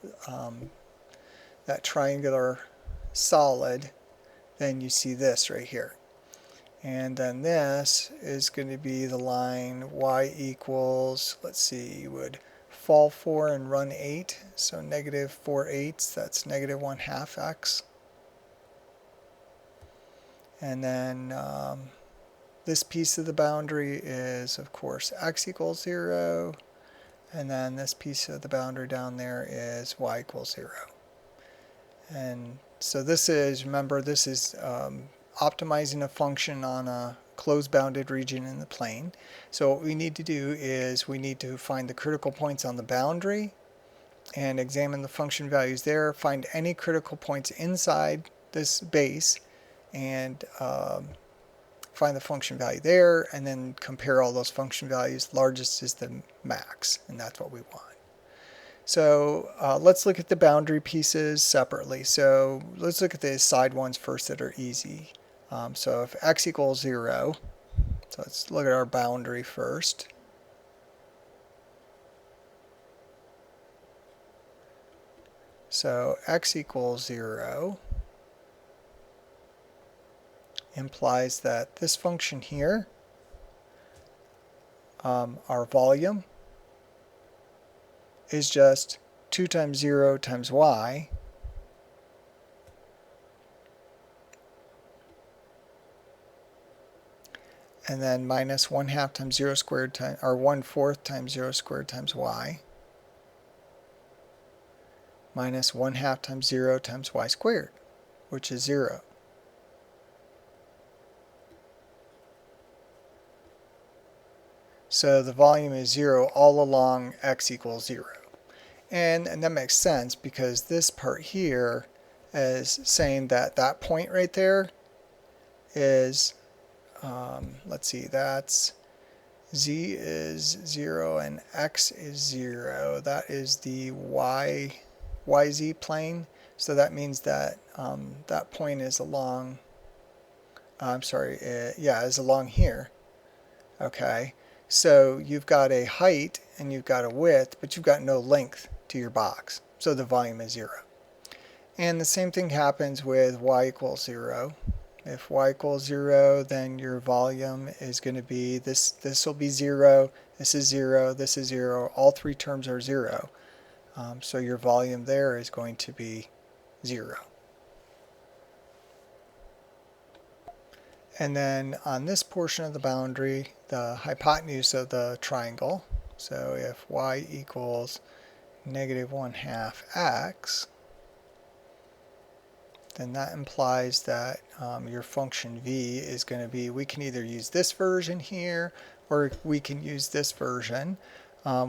that triangular solid, then you see this right here. And then this is going to be the line y equals, let's see, you would fall 4 and run 8, so negative 4/8, that's negative 1/2 x. And then this piece of the boundary is, of course, x equals 0. And then this piece of the boundary down there is y equals 0. And so this is, remember, this is optimizing a function on a closed bounded region in the plane. So what we need to do is we need to find the critical points on the boundary and examine the function values there, find any critical points inside this base, and find find the function value there, and then compare all those function values. Largest is the max, and that's what we want. So let's look at the boundary pieces separately. So let's look at the side ones first that are easy. So if x equals 0, so let's look at our boundary first. So x equals 0 implies that this function here, our volume, is just 2 times 0 times y and then minus 1/2 times 0 squared times, or 1/4 times 0 squared times y minus 1/2 times 0 times y squared, which is 0. So the volume is 0 all along x equals 0. And that makes sense because this part here is saying that that point right there is, let's see, that's z is 0 and x is 0. That is the YZ plane. So that means that that point is along, is along here. Okay, so you've got a height and you've got a width, but you've got no length to your box. So the volume is 0. And the same thing happens with y equals 0. If y equals 0, then your volume is going to be, this will be 0, this is 0, this is 0. All three terms are 0. So your volume there is going to be 0. And then on this portion of the boundary, the hypotenuse of the triangle, so if y equals negative 1/2 x, then that implies that your function v is going to be, we can either use this version here or we can use this version,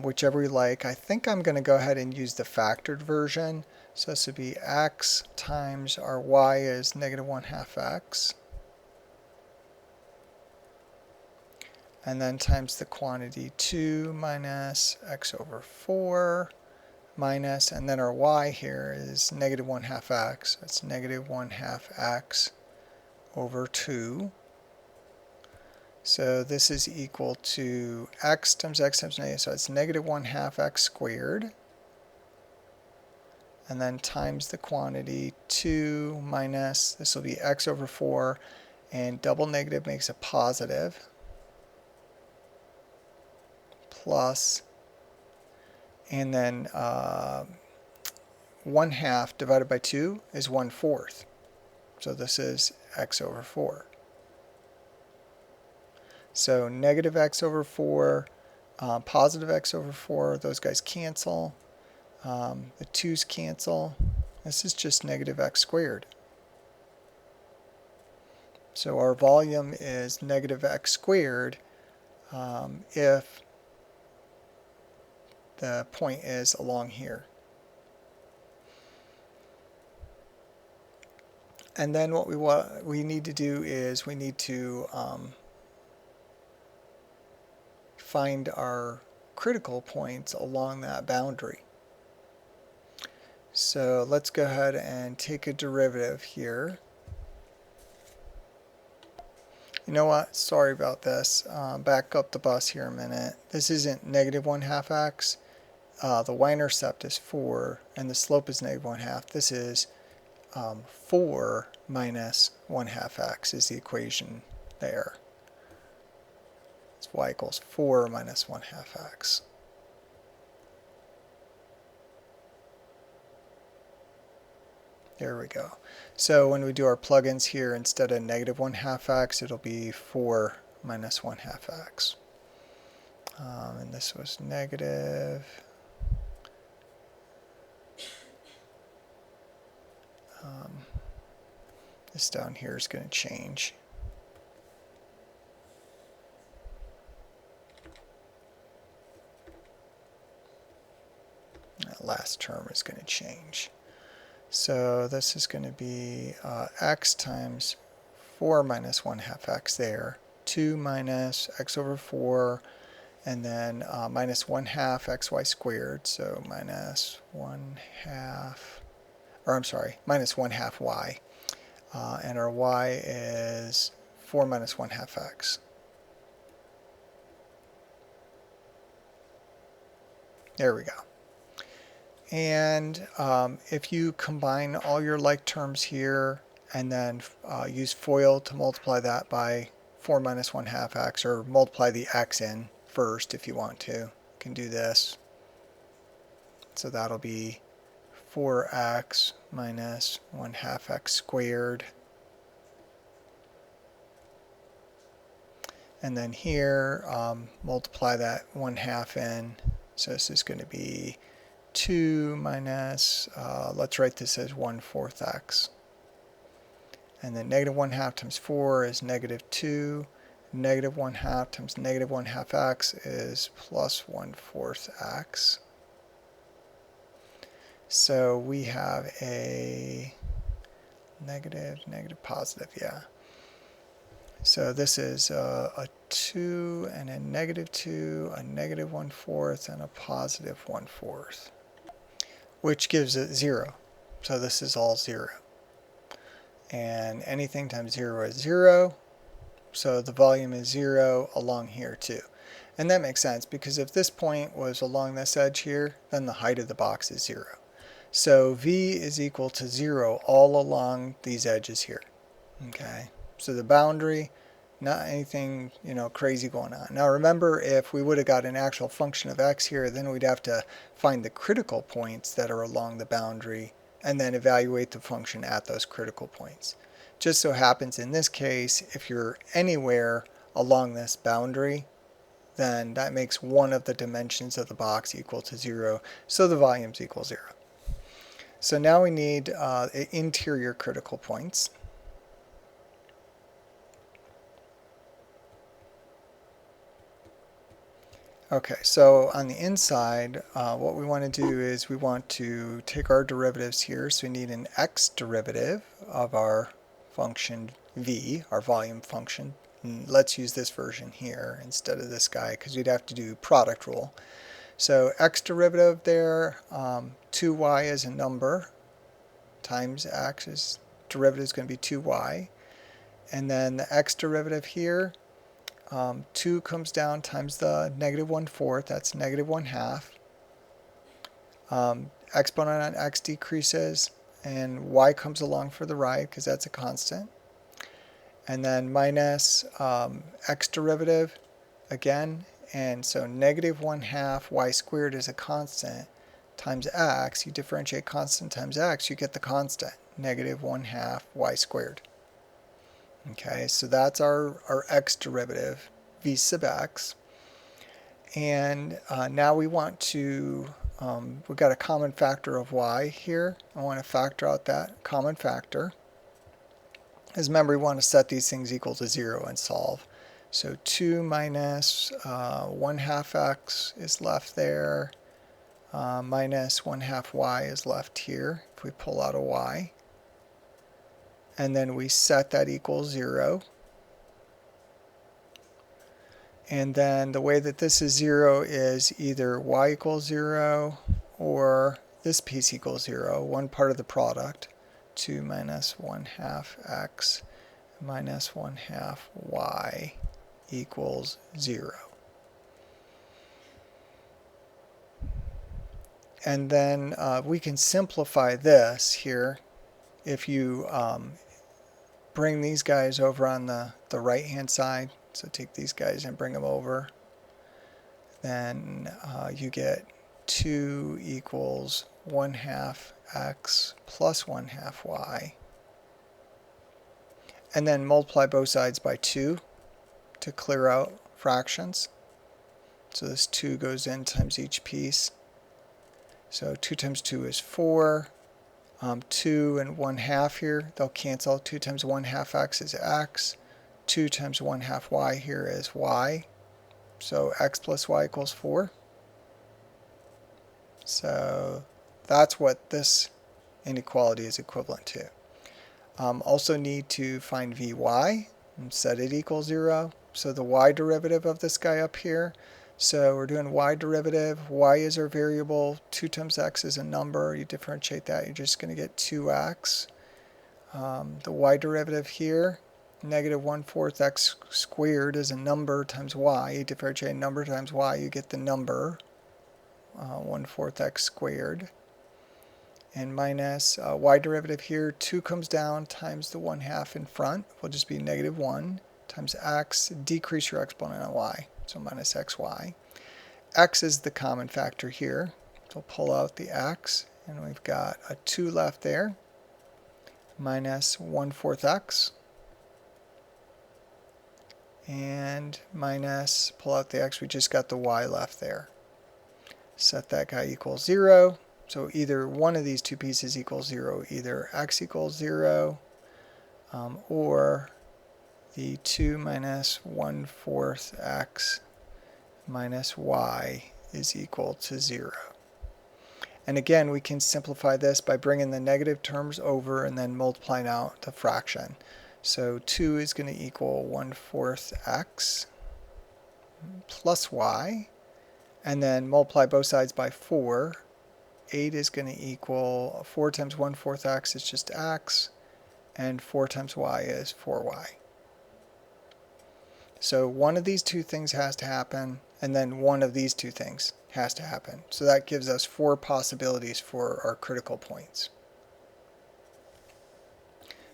whichever we like. I think I'm going to go ahead and use the factored version. So this would be x times our y is negative 1/2 x. And then times the quantity 2 minus x over 4 minus, and then our y here is negative 1/2 x. That's negative 1/2 x over 2. So this is equal to x times negative, so it's negative 1/2 x squared. And then times the quantity 2 minus, this will be x over 4, and double negative makes a positive, plus, and then 1/2 divided by 2 is 1/4. So this is x over 4. So negative x over 4, positive x over 4, those guys cancel. The 2's cancel. This is just negative x squared. So our volume is negative x squared if the point is along here. And then what we need to do is we need to find our critical points along that boundary. So let's go ahead and take a derivative here. You know what? Sorry about this. Back up the bus here a minute. This isn't negative 1/2 x. The y-intercept is 4, and the slope is negative 1/2. This is 4 minus 1/2 x is the equation there. It's y equals 4 minus 1/2 x. There we go. So when we do our plugins here, instead of negative 1/2 x, it'll be 4 minus 1/2 x. And this was negative. This down here is going to change. That last term is going to change. So this is going to be x times 4 minus 1 half x there, 2 minus x over 4, and then minus 1 half xy squared, so minus 1 half, or I'm sorry, minus 1 half y, and our y is 4 minus 1 half x. There we go. And if you combine all your like terms here and then use FOIL to multiply that by 4 minus 1 half x, or multiply the x in first if you want to, you can do this. So that'll be 4x minus 1 half x squared. And then here, multiply that 1 half in. So this is going to be 2 minus, let's write this as 1/4 x. And then negative 1 half times 4 is negative 2. Negative 1 half times negative 1 half x is plus 1/4 x. So we have a negative, negative, positive, yeah. So this is a 2 and a negative 2, a negative 1/4, and a positive 1/4, which gives it 0. So this is all 0. And anything times 0 is 0. So the volume is 0 along here too. And that makes sense because if this point was along this edge here, then the height of the box is 0. So V is equal to 0 all along these edges here. Okay. So the boundary, not anything, crazy going on. Now remember, if we would have got an actual function of x here, then we'd have to find the critical points that are along the boundary and then evaluate the function at those critical points. Just so happens in this case, if you're anywhere along this boundary, then that makes one of the dimensions of the box equal to 0, so the volumes equal 0. So now we need interior critical points. Okay, so on the inside, what we want to do is we want to take our derivatives here. So we need an x derivative of our function v, our volume function. And let's use this version here instead of this guy because we'd have to do product rule. So x derivative there, 2y is a number times x is derivative is going to be 2y. And then the x derivative here, 2 comes down times the negative 1/4, that's negative 1 half. Exponent on x decreases, and y comes along for the ride because that's a constant. And then minus x derivative again, and so negative 1 half y squared is a constant times x. You differentiate constant times x, you get the constant, negative 1 half y squared. Okay, so that's our x derivative, v sub x. And now we want to, we've got a common factor of y here. I want to factor out that common factor. As remember, we want to set these things equal to 0 and solve. So 2 minus 1 half x is left there, minus 1 half y is left here if we pull out a y. And then we set that equals 0. And then the way that this is 0 is either y equals 0 or this piece equals 0, one part of the product, 2 minus 1 half x minus 1 half y equals 0. And then we can simplify this here. If you bring these guys over on the right hand side, so take these guys and bring them over, then you get 2 equals 1 half x plus 1 half y. And then multiply both sides by 2 to clear out fractions. So this 2 goes in times each piece. So 2 times 2 is 4. 2 and 1 half here, they'll cancel. 2 times 1 half x is x. 2 times 1 half y here is y. So x plus y equals 4. So that's what this inequality is equivalent to. Also need to find Vy and set it equals 0. So the y derivative of this guy up here. So we're doing y derivative. Y is our variable. 2 times x is a number. You differentiate that, you're just going to get 2x. The y derivative here, negative 1/4 x squared is a number times y. You differentiate number times y, you get the number 1/4 x squared. And minus y derivative here, 2 comes down times the 1/2 in front will just be negative 1 times x, decrease your exponent on y, so minus xy. X is the common factor here, so we'll pull out the x, and we've got a 2 left there, minus 1/4 x, and minus, pull out the x, we just got the y left there. Set that guy equals 0. So either one of these two pieces equals 0, either x equals 0 or the 2 minus 1/4 x minus y is equal to 0. And again, we can simplify this by bringing the negative terms over and then multiplying out the fraction. So 2 is going to equal 1/4 x plus y, and then multiply both sides by 4. 8 is going to equal 4 times 1/4 x is just x, and 4 times y is 4y. So one of these two things has to happen, and then one of these two things has to happen. So that gives us 4 possibilities for our critical points.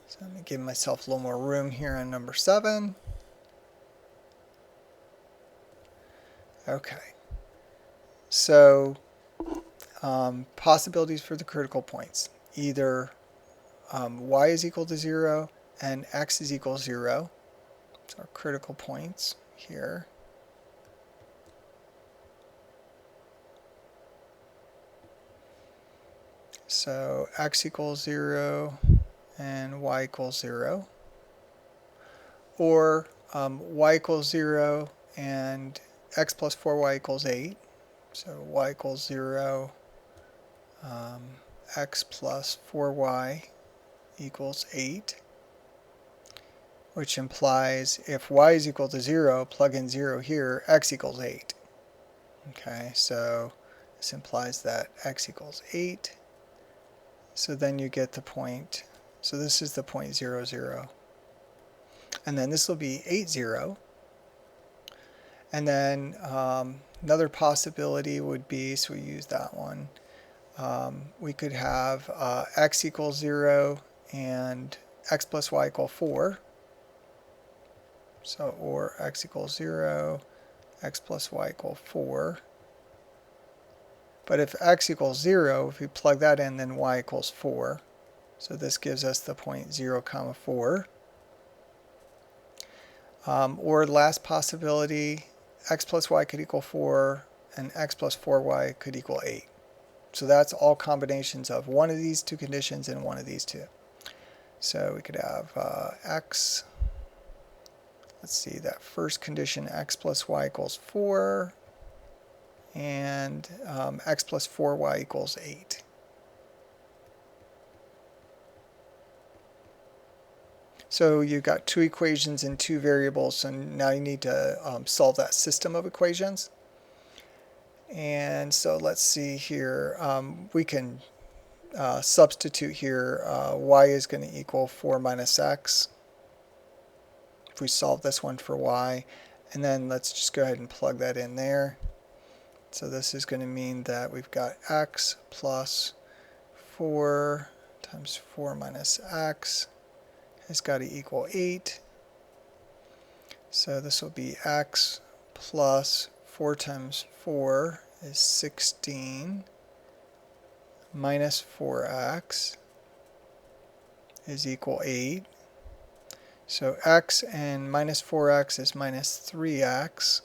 So let me give myself a little more room here on number 7. Okay. So possibilities for the critical points. Either y is equal to 0 and x is equal to 0. That's our critical points here. So x equals 0 and y equals 0. Or y equals 0 and x plus 4y equals 8. So y equals 0, x plus 4y equals 8, which implies if y is equal to 0, plug in 0 here, x equals 8. Okay, so this implies that x equals 8. So then you get the point, so this is the point 0, 0. And then this will be 8, 0. And then another possibility would be, so we use that one, we could have x equals 0 and x plus y equal 4. So, or x equals 0, x plus y equal 4. But if x equals 0, if we plug that in, then y equals 4. So this gives us the point 0, 4. Or last possibility, x plus y could equal 4 and x plus 4y could equal 8. So that's all combinations of one of these two conditions and one of these two. So we could have x, let's see, that first condition, x plus y equals 4, and x plus 4y equals 8. So you've got two equations and two variables, so now you need to solve that system of equations. And so let's see here, we can substitute here, y is going to equal 4 minus x, if we solve this one for y, and then let's just go ahead and plug that in there. So this is going to mean that we've got x plus 4 times 4 minus x has got to equal 8. So this will be x plus 4 times 4 is 16 minus 4x is equal 8. So x and minus 4x is minus 3x.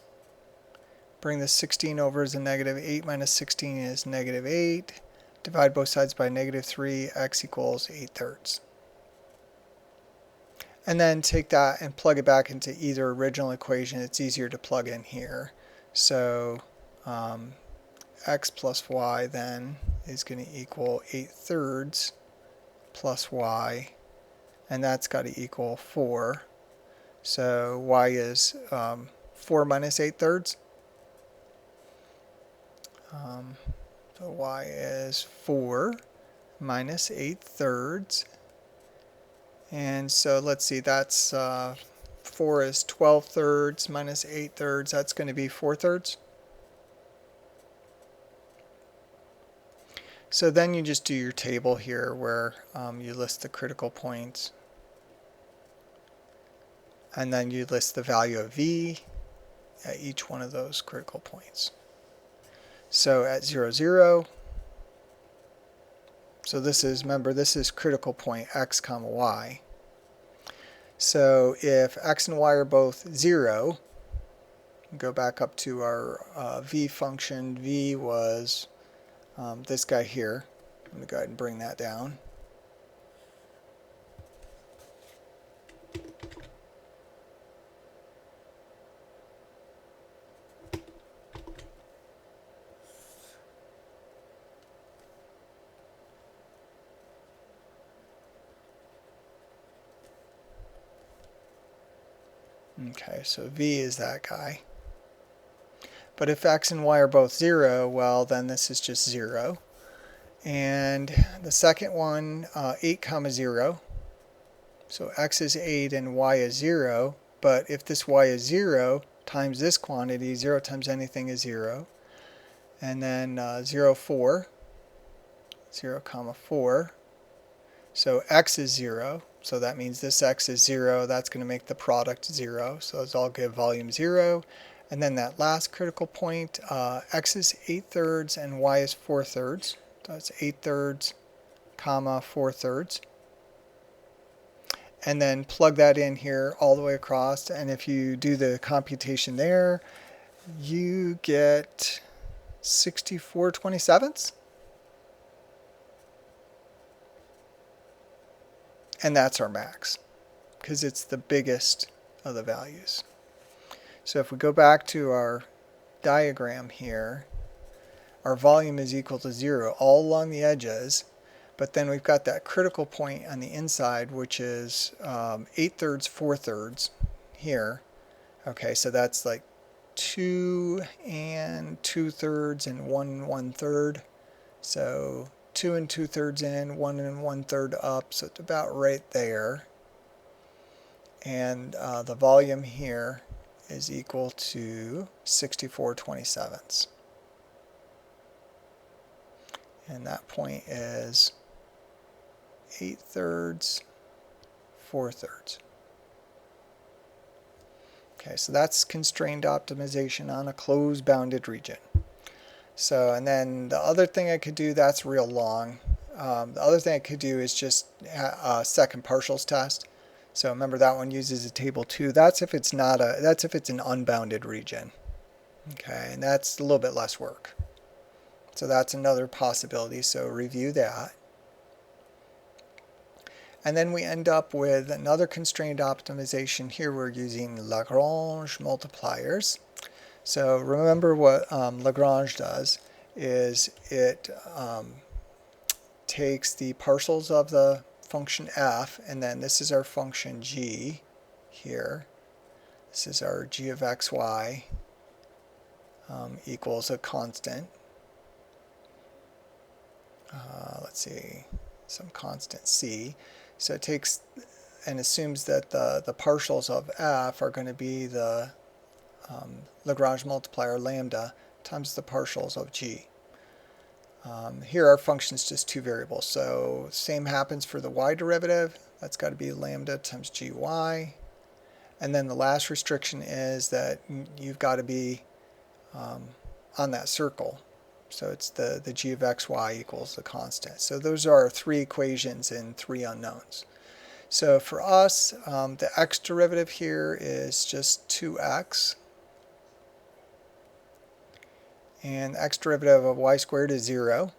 Bring the 16 over as a negative. 8 minus 16 is negative 8. Divide both sides by negative 3. X equals 8/3. And then take that and plug it back into either original equation. It's easier to plug in here. So x plus y then is going to equal 8/3 plus y and that's got to equal 4. So y is 4 minus 8/3. So y is 4 minus 8/3. And so let's see, that's 4 is 12/3 minus 8/3. That's going to be 4/3. So then you just do your table here where you list the critical points. And then you list the value of v at each one of those critical points. So at 0, 0, so this is, remember, this is critical point x comma y. So if x and y are both 0, go back up to our v function. V was this guy here. I'm going to go ahead and bring that down. Okay, so v is that guy. But if x and y are both 0, well, then this is just 0. And the second one, 8 comma 0. So x is 8 and y is 0. But if this y is 0 times this quantity, 0 times anything is 0. And then 0, 4. 0 comma 4. So x is 0. So that means this x is 0. That's going to make the product 0. So those all give volume 0. And then that last critical point, x is 8/3 and y is 4/3. So that's 8/3 comma 4/3. And then plug that in here all the way across. And if you do the computation there, you get 64/27. And that's our max, because it's the biggest of the values. So if we go back to our diagram here, our volume is equal to 0 all along the edges, but then we've got that critical point on the inside, which is 8/3, 4/3 here. Okay, so that's like 2 and 2/3 and 1 1/3. So 2 and 2/3 in, 1 and 1/3 up, so it's about right there. And the volume here is equal to 64/27. And that point is 8/3, 4/3. Okay, so that's constrained optimization on a closed bounded region. So, and then the other thing I could do, that's real long. The other thing I could do is just a second partials test. So remember that one uses a table 2. That's if it's not a, that's if it's an unbounded region. Okay, and that's a little bit less work. So that's another possibility. So review that. And then we end up with another constrained optimization. Here we're using Lagrange multipliers. So remember what Lagrange does is it takes the partials of the function f, and then this is our function g here. This is our g of xy equals a constant. Let's see, some constant c. So it takes and assumes that the partials of f are going to be the Lagrange multiplier lambda times the partials of g. Here our function is just two variables, so same happens for the y derivative. That's got to be lambda times gy. And then the last restriction is that you've got to be on that circle. So it's the g of xy equals the constant. So those are our three equations in three unknowns. So for us, the x derivative here is just 2x. And x derivative of y squared is 0.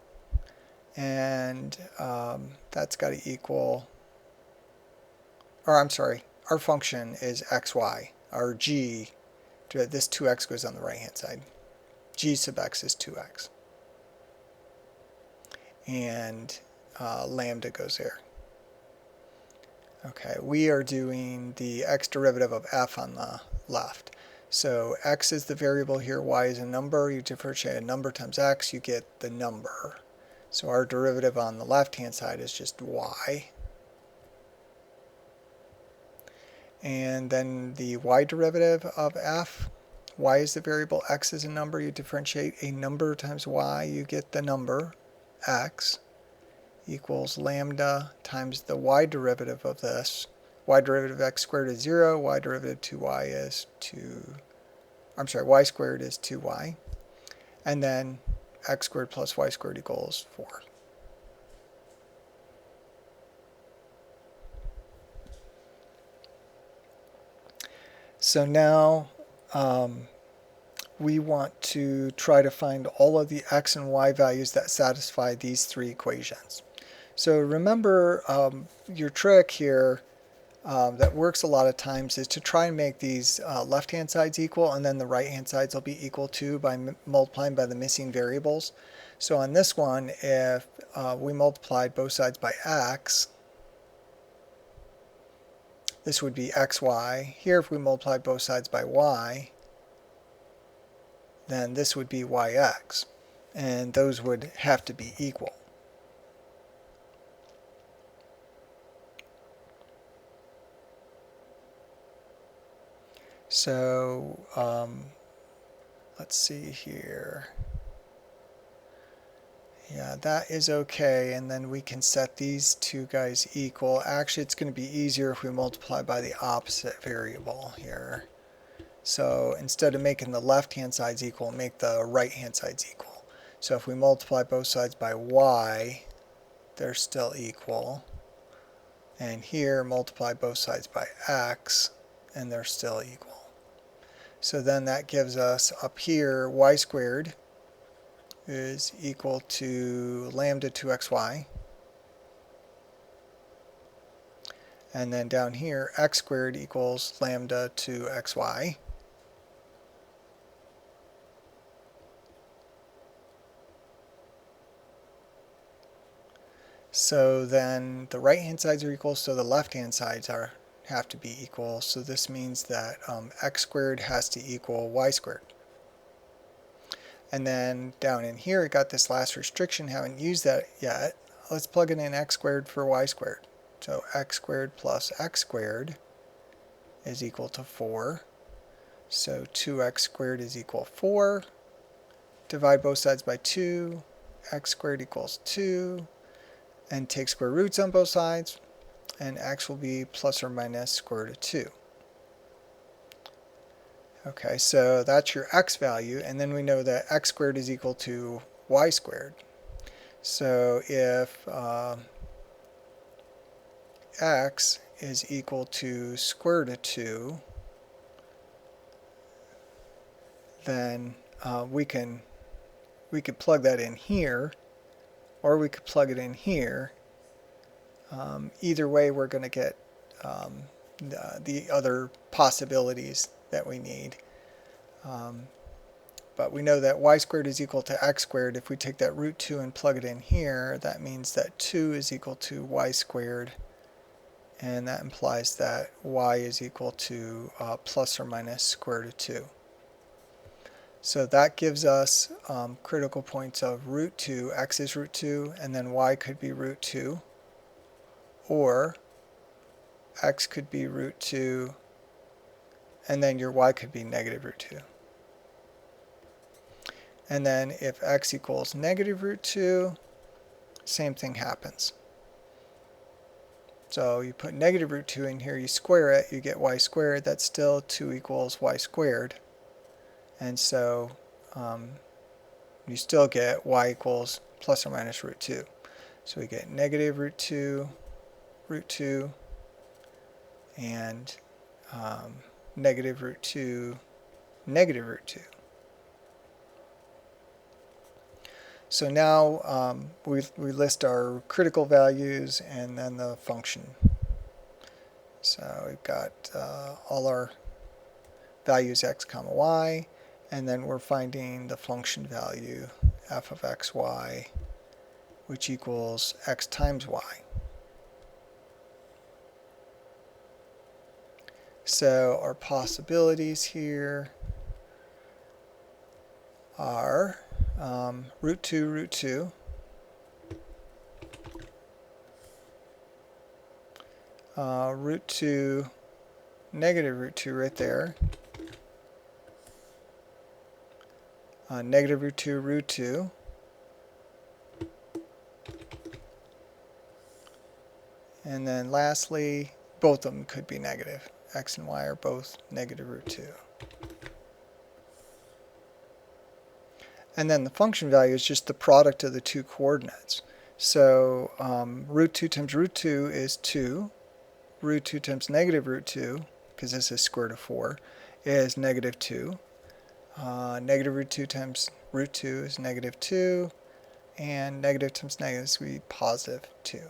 And that's got to equal, or I'm sorry, our function is xy. Our g, this 2x goes on the right hand side. G sub x is 2x. And lambda goes there. Okay, we are doing the x derivative of f on the left. So x is the variable here, y is a number. You differentiate a number times x, you get the number. So our derivative on the left-hand side is just y. And then the y derivative of f, y is the variable, x is a number. You differentiate a number times y, you get the number x equals lambda times the y derivative of this. Y derivative of x squared is 0, y derivative of 2y is 2, I'm sorry, y squared is 2y. And then x squared plus y squared equals 4. So now we want to try to find all of the x and y values that satisfy these three equations. So remember your trick here that works a lot of times is to try and make these left-hand sides equal, and then the right-hand sides will be equal too by multiplying by the missing variables. So on this one, if we multiplied both sides by x, this would be xy. Here, if we multiplied both sides by y, then this would be yx. And those would have to be equal. So let's see here. Yeah, that is okay, and then we can set these two guys equal. Actually, it's going to be easier if we multiply by the opposite variable here. So instead of making the left-hand sides equal, make the right-hand sides equal. So if we multiply both sides by y, they're still equal. And here, multiply both sides by x, and they're still equal. So then that gives us up here y squared is equal to lambda 2xy. And then down here, x squared equals lambda 2xy. So then the right-hand sides are equal, so the left-hand sides have to be equal. So this means that x squared has to equal y squared. And then down in here, it got this last restriction, haven't used that yet. Let's plug it in x squared for y squared. So x squared plus x squared is equal to 4. So 2x squared is equal 4. Divide both sides by 2. X squared equals 2. And take square roots on both sides. And x will be plus or minus square root of 2. Okay, so that's your x value, and then we know that x squared is equal to y squared. So if x is equal to square root of 2, then we could plug that in here, or we could plug it in here. Either way, we're going to get the other possibilities that we need. But we know that y squared is equal to x squared. If we take that root 2 and plug it in here, that means that 2 is equal to y squared. And that implies that y is equal to plus or minus square root of 2. So that gives us critical points of root 2, x is root 2, and then y could be root 2. Or x could be root 2, and then your y could be negative root 2. And then if x equals negative root 2, same thing happens. So you put negative root 2 in here, you square it, you get y squared. That's still 2 equals y squared. And so you still get y equals plus or minus root 2. So we get negative root 2, and negative root 2, negative root 2. So now we list our critical values and then the function. So we've got all our values x comma y, and then we're finding the function value f of xy, which equals x times y. So our possibilities here are root 2, root 2. Root 2, negative root 2 right there. Negative root 2, root 2. And then lastly, both of them could be negative. X and y are both negative root 2. And then the function value is just the product of the two coordinates. So root 2 times root 2 is 2. Root 2 times negative root 2, because this is square root of 4, is negative 2. Negative root 2 times root 2 is negative 2. And negative times negative is going to be positive 2.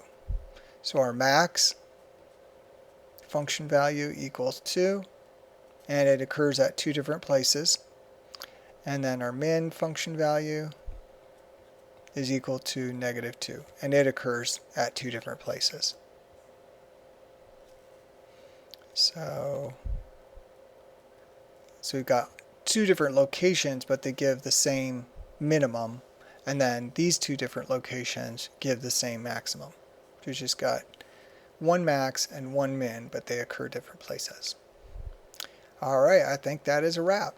So our max function value equals 2. And it occurs at two different places. And then our min function value is equal to negative 2. And it occurs at two different places. So we've got two different locations, but they give the same minimum. And then these two different locations give the same maximum. So we've just got one max and one min, but they occur different places. All right, I think that is a wrap.